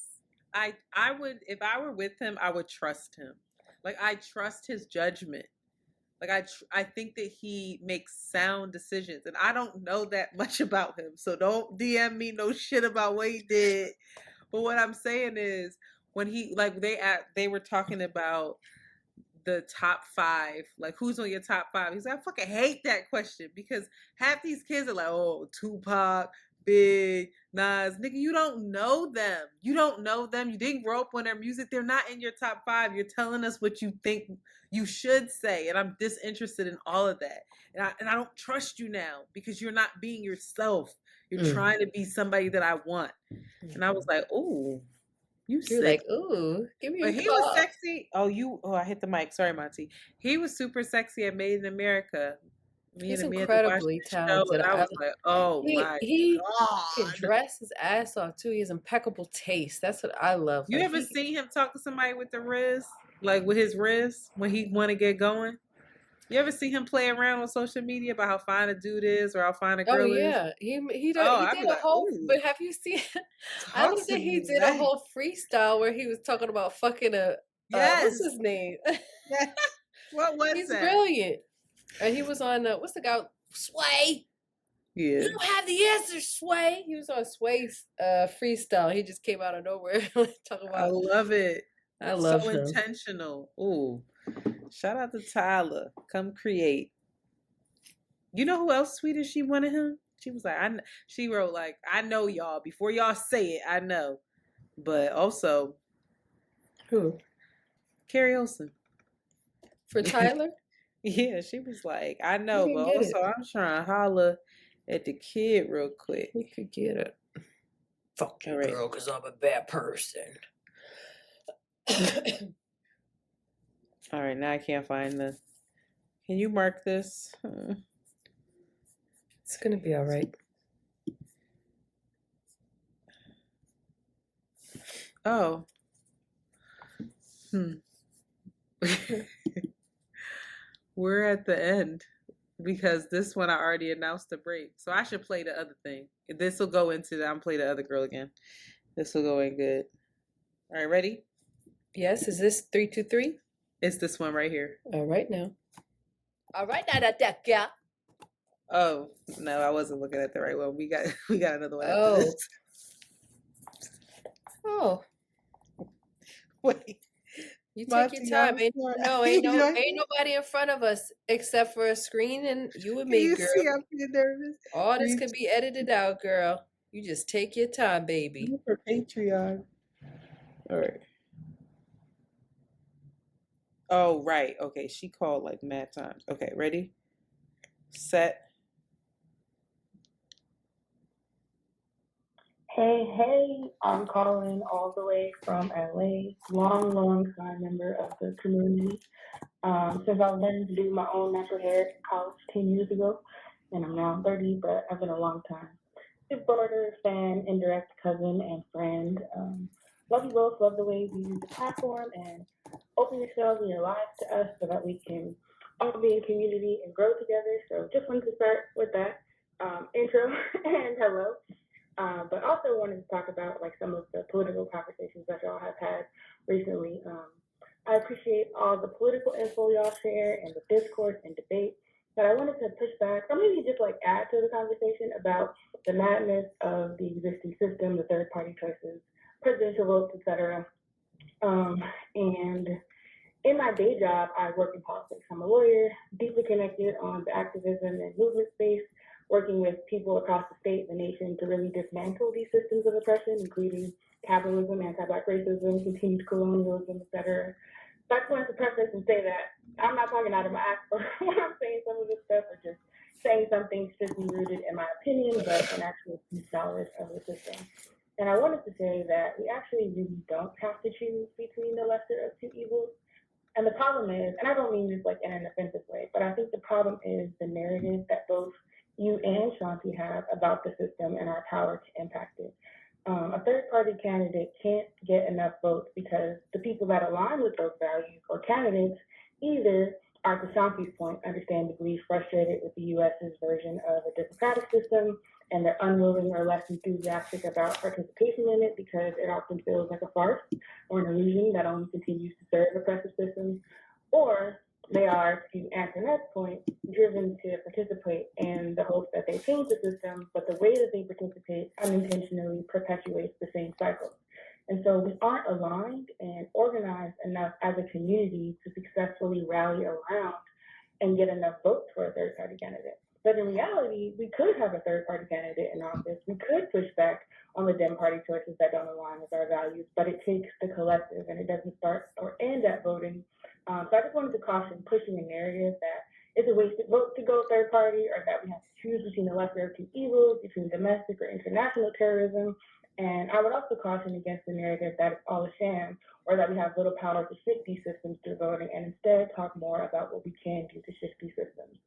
I would, if I were with him, I would trust him. Like, I trust his judgment. Like, I think that he makes sound decisions, and I don't know that much about him, so don't DM me no shit about what he did. But what I'm saying is, when he, like, they were talking about the top 5, like, who's on your top 5? He's like, I fucking hate that question, because half these kids are like, oh, Tupac, Big, Nas, nigga, you don't know them. You don't know them. You didn't grow up on their music. They're not in your top 5. You're telling us what you think you should say, and I'm disinterested in all of that. And I don't trust you now because you're not being yourself. You're trying to be somebody that I want. And I was like, ooh, you You're sick. like, ooh, give me But a he call. was sexy. I hit the mic. Sorry, Monty. He was super sexy at Made in America. Me He's and Amanda watched incredibly the show, talented. and I was like, oh my He can God. dress his ass off too. He has impeccable taste. That's what I love. You Like ever seen him talk to somebody with the Riz? Like with his Riz when he want to get going? You ever see him play around on social media about how fine a dude is or how fine a Oh girl is? yeah, he Oh, I'd did be a like, whole. ooh, But have you seen? I talk love to that he me, did a man. whole freestyle where he was talking about fucking a. Yes. What's his name? Yes. What was He's that? brilliant. And he was on what's the guy? Sway. Yeah. You don't have the answer, Sway. He was on Sway's freestyle. He just came out of nowhere talking I about. love it. I love So him. intentional. Ooh. Shout out to Tyler. Come create. You know who else tweeted she wanted him? She was like, she wrote like, I know y'all. Before y'all say it, I know. But also, Who? Carrie Olsen. For Tyler? Yeah, she was like, I He know, didn't but get also it. I'm trying to holler at the kid real quick. He could get it. Fuck you, All right. girl, because I'm a bad person. All right, now I can't find the. Can you mark this? It's gonna be all right. Oh. We're at the end because this one I already announced the break. So I should play the other thing. This will go into the. I'm play the other girl again. This will go in good. All right, ready? Yes, is this 323? It's this one right here. All right now. All right now, that yeah. Oh no, I wasn't looking at the right one. We got another one after Oh. this. Oh, Wait. you take Monty, your time. I'm Ain't sorry. ain't nobody in front of us except for a screen and you and Can me, you girl. see I'm being nervous? All this can be edited out, girl. You just take your time, baby. For Patreon. All right. Oh, right. Okay, she called like mad times. Okay, ready? Set. Hey, I'm calling all the way from LA, long time member of the community. Since I learned to do my own natural hair in college 10 years ago, and I'm now 30, but I've been a long time supporter, fan, indirect cousin, and friend. Love you both, love the way you use the platform and open yourselves and your lives to us so that we can all be in community and grow together. So just wanted to start with that intro and hello. But also wanted to talk about like some of the political conversations that y'all have had recently. I appreciate all the political info y'all share and the discourse and debate. But I wanted to push back, or maybe just like add to the conversation about the madness of the existing system, the third party choices, presidential votes, etc. And in my day job, I work in politics. I'm a lawyer, deeply connected on the activism and movement space, working with people across the state and the nation to really dismantle these systems of oppression, including capitalism, anti-Black racism, continued colonialism, etc. So I just wanted to preface and say that I'm not talking out of my ass when I'm saying some of this stuff, or just saying something strictly rooted in my opinion, but in actual deep knowledge of the system. And I wanted to say that we actually really don't have to choose between the lesser of two evils. And the problem is, and I don't mean this like in an offensive way, but I think the problem is the narrative that both you and Shanti have about the system and our power to impact it. A third-party candidate can't get enough votes because the people that align with those values or candidates either are, to Shanti's point, understandably frustrated with the U.S.'s version of a democratic system, and they're unwilling or less enthusiastic about participation in it because it often feels like a farce or an illusion that only continues to serve oppressive systems, or they are, to Antoinette's point, driven to participate in the hopes that they change the system, but the way that they participate unintentionally perpetuates the same cycle. And so we aren't aligned and organized enough as a community to successfully rally around and get enough votes for a third party candidate. But in reality, we could have a third party candidate in office. We could push back on the Dem Party choices that don't align with our values, but it takes the collective and it doesn't start or end at voting. So I just wanted to caution pushing a narrative that it's a wasted vote to go third party, or that we have to choose between the lesser of two evils, between domestic or international terrorism. And I would also caution against the narrative that it's all a sham, or that we have little power to shift these systems through voting, and instead talk more about what we can do to shift these systems.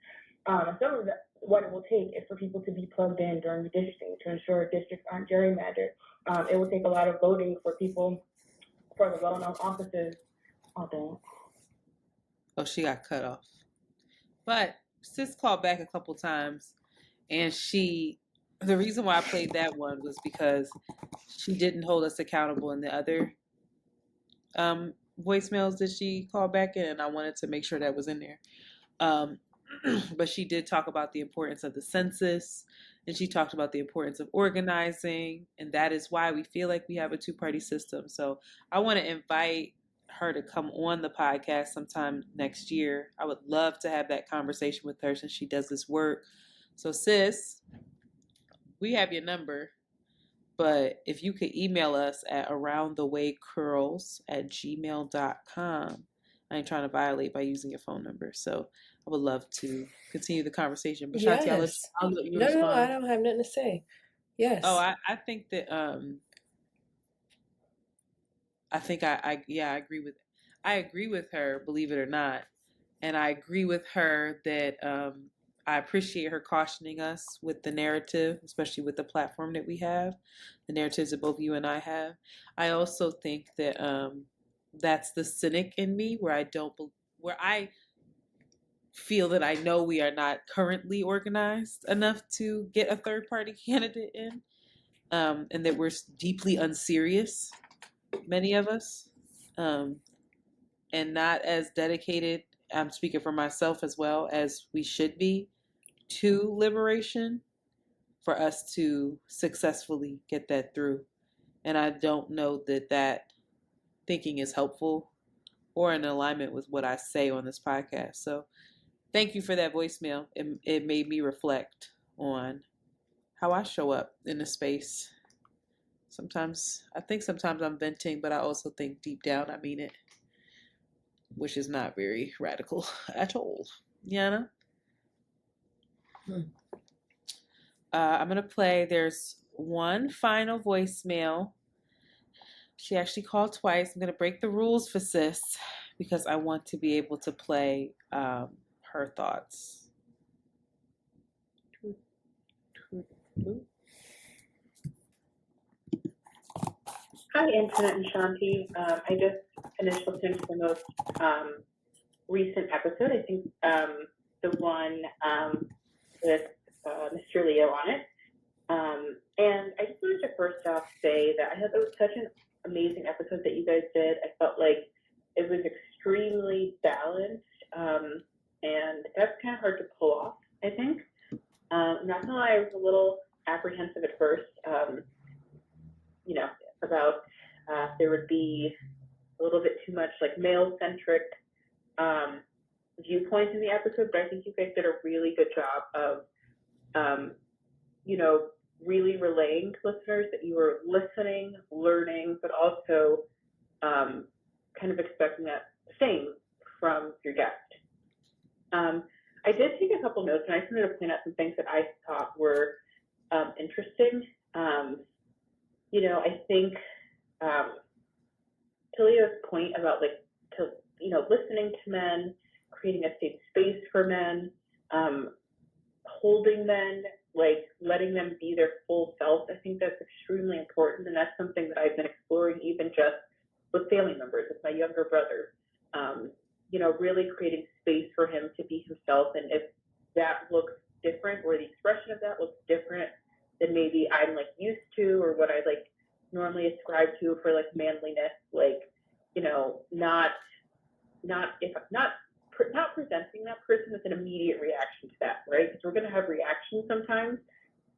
Some of what it will take is for people to be plugged in during redistricting to ensure districts aren't gerrymandered. It will take a lot of voting for people for the well-known offices. Oh, dang. Oh, she got cut off. But sis called back a couple times, and the reason why I played that one was because she didn't hold us accountable in the other voicemails that she called back in, and I wanted to make sure that was in there. But she did talk about the importance of the census, and she talked about the importance of organizing, and that is why we feel like we have a two-party system. So I want to invite her to come on the podcast sometime next year. I would love to have that conversation with her since she does this work. So sis, we have your number, but if you could email us at aroundthewaycurls@gmail.com. I ain't trying to violate by using your phone number. So I would love to continue the conversation. But Shanti, Yes. I'll let you No, respond. I don't have nothing to say. Yes. Oh, I think that I think I agree with her, believe it or not. And I agree with her that I appreciate her cautioning us with the narrative, especially with the platform that we have, the narratives that both you and I have. I also think that that's the cynic in me, where I feel that I know we are not currently organized enough to get a third party candidate in, and that we're deeply unserious, many of us, and not as dedicated. I'm speaking for myself as well, as we should be to liberation for us to successfully get that through. And I don't know that that thinking is helpful or in alignment with what I say on this podcast. So thank you for that voicemail. It made me reflect on how I show up in the space. Sometimes I'm venting, but I also think deep down I mean it, which is not very radical at all. Yana? I'm going to play. There's one final voicemail. She actually called twice. I'm going to break the rules for sis because I want to be able to play her thoughts. Hi, Antoinette and Shanti. I just finished listening to the most recent episode. I think the one with Mr. Leo on it. And I just wanted to first off say that I thought it was such an amazing episode that you guys did. I felt like it was extremely balanced, and that's kind of hard to pull off, I think. Not gonna lie, I was a little apprehensive at first, about there would be a little bit too much like male-centric viewpoints in the episode, but I think you guys did a really good job of really relaying to listeners that you were listening, learning, but also kind of expecting that same from your guest. I did take a couple notes, and I just wanted to point out some things that I thought were interesting. I think Tilia's point about listening to men, creating a safe space for men, holding men, letting them be their full self. I think that's extremely important, and that's something that I've been exploring even just with family members, with my younger brother. Really creating space for him to be himself, and if that looks different, or the expression of that looks different than maybe I'm used to, or what I normally ascribe to for manliness, not presenting that person with an immediate reaction to that, right? Because we're going to have reactions sometimes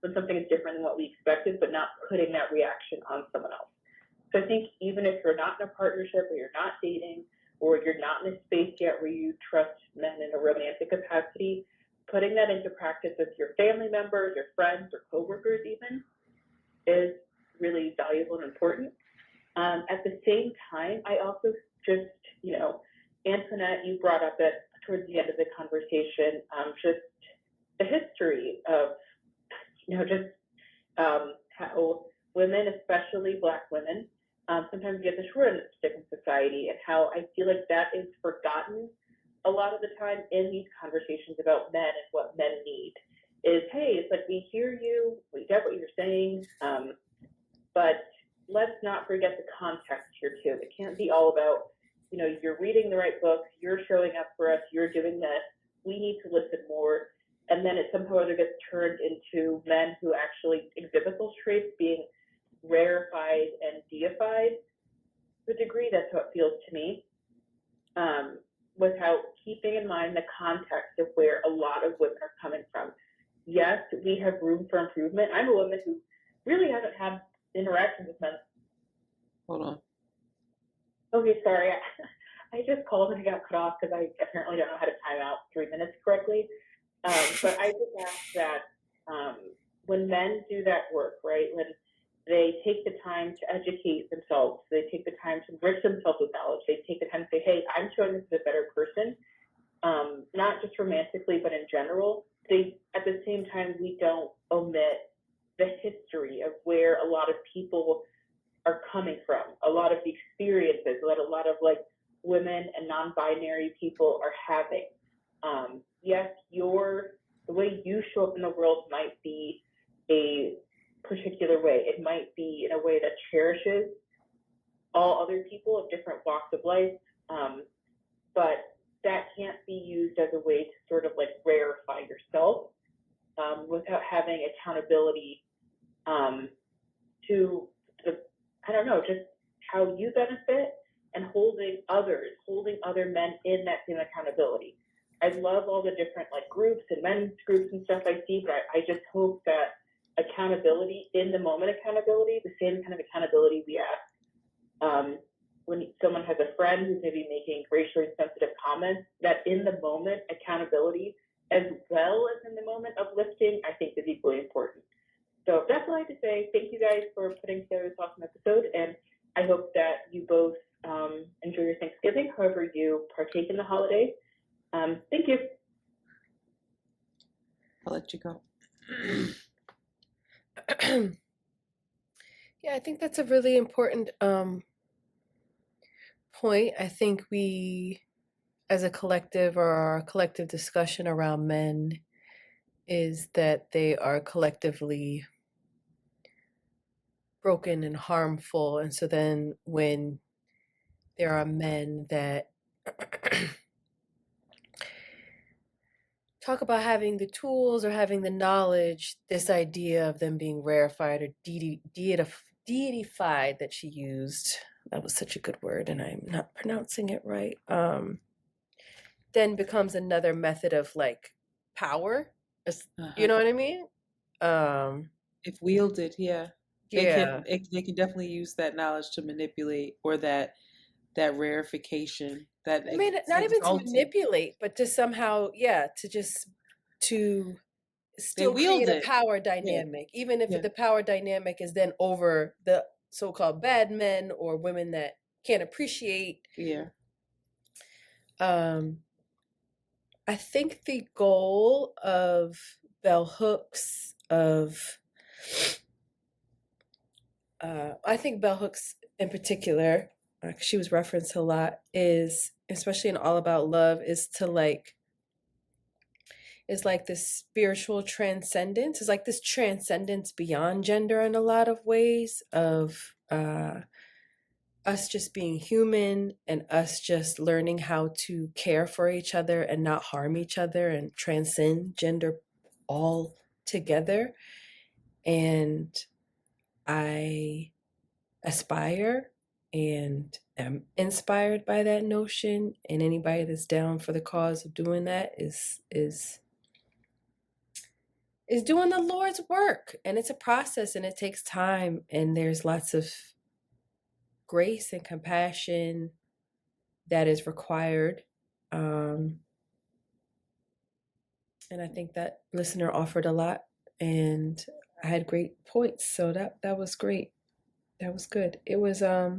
when something is different than what we expected, but not putting that reaction on someone else. So I think even if you're not in a partnership, or you're not dating, or you're not in a space yet where you trust men in a romantic capacity, putting that into practice with your family members, your friends, or coworkers even is really valuable and important. At the same time, I also just, Antoinette, you brought up it towards the end of the conversation, just the history of, how women, especially Black women, sometimes get the short end of the stick in society, and how I feel like that is forgotten a lot of the time in these conversations about men and what men need. Is, hey, it's like, we hear you, we get what you're saying, but let's not forget the context here too. It can't be all about, you're reading the right book, you're showing up for us, you're doing this, we need to listen more. And then it somehow or other gets turned into men who actually exhibit those traits being rarefied and deified. To a degree, that's how it feels to me, without keeping in mind the context of where a lot of women are coming from. Yes, we have room for improvement. I'm a woman who really hasn't had interactions with men. Hold on. Okay, sorry. I just called and I got cut off because I apparently don't know how to time out 3 minutes correctly. But I just ask that when men do that work, right, when they take the time to educate themselves, they take the time to enrich themselves with knowledge, they take the time to say, hey, I'm showing this as a better person, not just romantically, but in general, at the same time, we don't omit the history of where a lot of people are coming from, a lot of the experiences that a lot of women and non-binary people are having. Yes, the way you show up in the world might be a particular way. It might be in a way that cherishes all other people of different walks of life, but that can't be used as a way to sort of rarefy yourself without having accountability to just how you benefit and holding other men in that same accountability. I love all the different groups and men's groups and stuff I see, but I just hope that accountability, in the moment accountability, the same kind of accountability we ask when someone has a friend who's maybe making racially sensitive comments, that in the moment accountability, as well as in the moment uplifting, I think is equally important. So that's all I have to say. Thank you guys for putting together this awesome episode, and I hope that you both enjoy your Thanksgiving, however you partake in the holiday. Thank you. I'll let you go. Yeah, I think that's a really important point. I think we, as a collective, or our collective discussion around men, is that they are collectively broken and harmful. And so then when there are men that talk about having the tools or having the knowledge, this idea of them being rarefied or deified that she used, that was such a good word and I'm not pronouncing it right, then becomes another method of power. You know what I mean? If wielded, yeah. Yeah. They can definitely use that knowledge to manipulate, or that rarefication, that I mean, not even to manipulate, but to somehow, to still create a power dynamic, even if the power dynamic is then over the so-called bad men or women that can't appreciate. Yeah. I think the goal of bell hooks, I think bell hooks in particular, she was referenced a lot, is, especially in All About Love, is to is this spiritual transcendence, is this transcendence beyond gender in a lot of ways, of us just being human and us just learning how to care for each other and not harm each other and transcend gender all together. And I aspire and am inspired by that notion, and anybody that's down for the cause of doing that is doing the Lord's work. And it's a process and it takes time, and there's lots of grace and compassion that is required. And I think that listener offered a lot, and I had great points. So that was great. That was good. It was I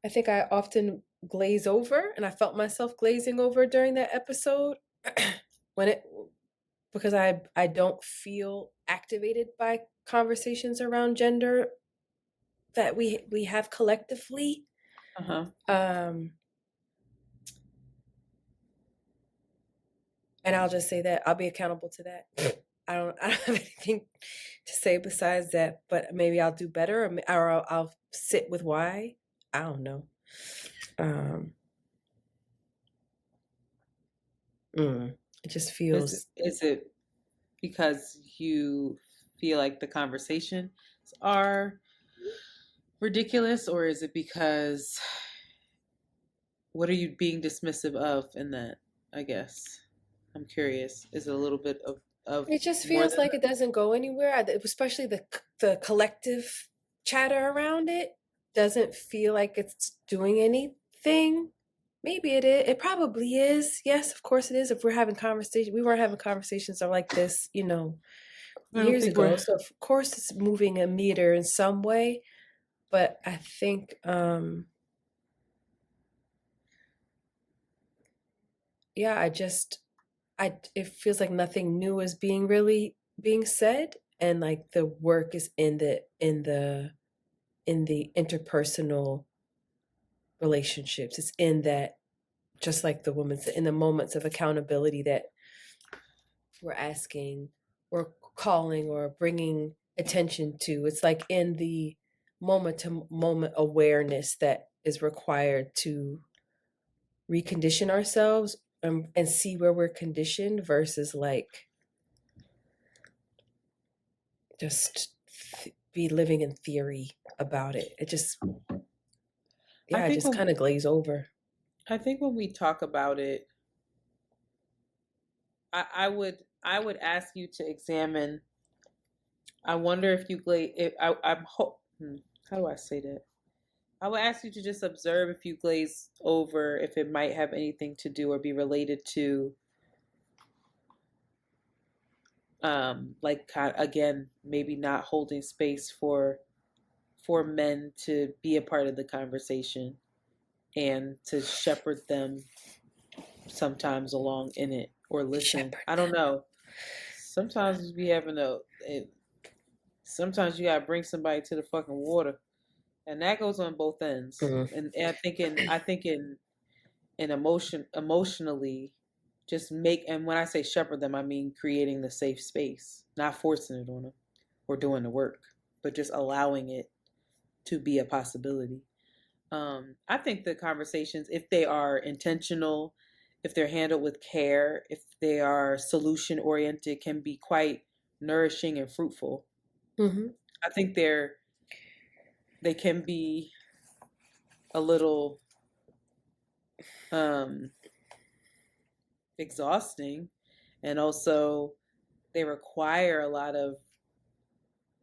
think I often glaze over, and I felt myself glazing over during that episode when it because I don't feel activated by conversations around gender that we have collectively. Um and I'll just say that I'll be accountable to that. I don't have anything to say besides that, but maybe I'll do better, or I'll sit with why. I don't know. It just feels. Is it because you feel like the conversations are ridiculous, or is it because what are you being dismissive of in that? I guess I'm curious. Is it a little bit of It just more feels than like it doesn't go anywhere. Especially the collective chatter around it doesn't feel like it's doing anything. Maybe it is. It probably is. Yes, of course it is. If we're having conversations, we weren't having conversations like this, I don't years think ago. So of course it's moving a meter in some way. But I think, yeah, it feels like nothing new is really being said, and like the work is in the interpersonal relationships. It's in that, just like the woman's, in the moments of accountability that we're asking or calling or bringing attention to. It's like in the moment to moment awareness that is required to recondition ourselves, and see where we're conditioned versus like just be living in theory about it. It just, I I think just kind of glaze over. I think when we talk about it, I would ask you to examine. I wonder if you glaze. How do I say that? I would ask you to just observe if you glaze over, if it might have anything to do or be related to, like again, maybe not holding space for men to be a part of the conversation and to shepherd them sometimes along in it or listen. I don't know. Sometimes we having sometimes you gotta bring somebody to the fucking water, and that goes on both ends. And I think in emotionally, just make, and when I say shepherd them, I mean creating the safe space, not forcing it on them or doing the work, but just allowing it to be a possibility. I think the conversations, if they are intentional, if they're handled with care, if they are solution oriented, can be quite nourishing and fruitful. Mm-hmm. I think they can be a little exhausting, and also they require a lot of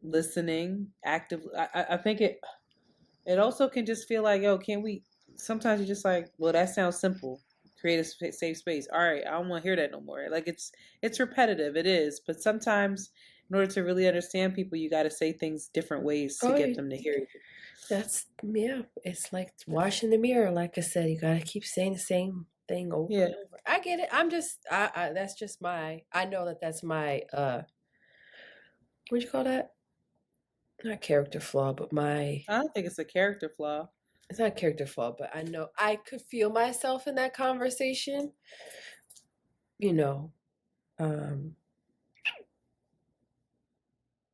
listening, active. I think it also can just feel like, yo, can we? Sometimes you're just like, well, that sounds simple. Create a safe space. All right, I don't want to hear that no more. Like it's repetitive. It is, but sometimes in order to really understand people, you got to say things different ways to get them to hear you. Yeah. It's like washing the mirror. Like I said, you gotta keep saying the same thing over and over. I get it. I'm just, that's just my. I know that's my. What'd you call that? Not character flaw, but my. I don't think it's a character flaw. It's not a character flaw, but I know I could feel myself in that conversation.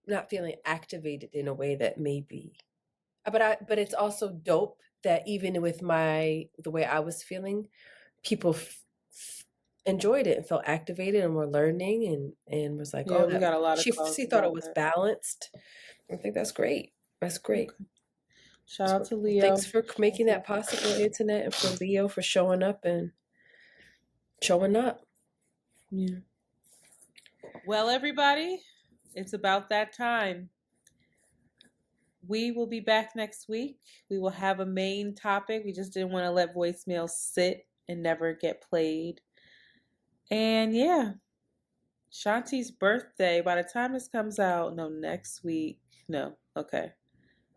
Not feeling activated in a way that maybe, but it's also dope that even with the way I was feeling, people enjoyed it and felt activated and were learning and was like, Yeah, we got a lot of she calls thought it about was that. balanced. I think that's great. That's great. Okay. Shout out to Leo. Thanks for making that possible, Internet, and for Leo for showing up and showing up. Yeah. Well, everybody, it's about that time. We will be back next week. We will have a main topic. We just didn't want to let voicemails sit and never get played. And yeah, Shanti's birthday, by the time this comes out, no, next week. No, okay.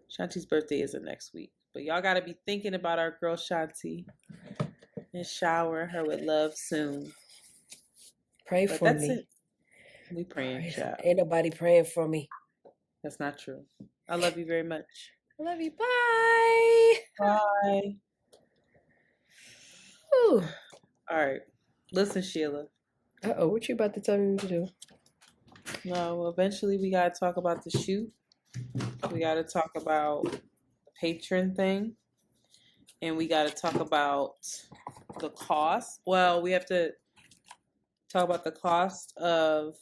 Shanti's birthday isn't next week. But y'all got to be thinking about our girl Shanti and showering her with love soon. Pray But for that's me. it. We praying, child. Ain't nobody praying for me. That's not true. I love you very much. I love you. Bye. Bye. Whew. All right. Listen, Sheila. Uh-oh, what you about to tell me to do? No, eventually we got to talk about the shoot. We got to talk about the patron thing. And we got to talk about the cost. Well, we have to talk about the cost of.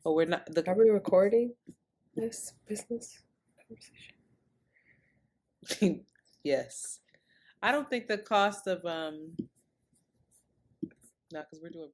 Oh, we're not. Are we recording this business conversation? Yes. I don't think the cost of. No, because we're doing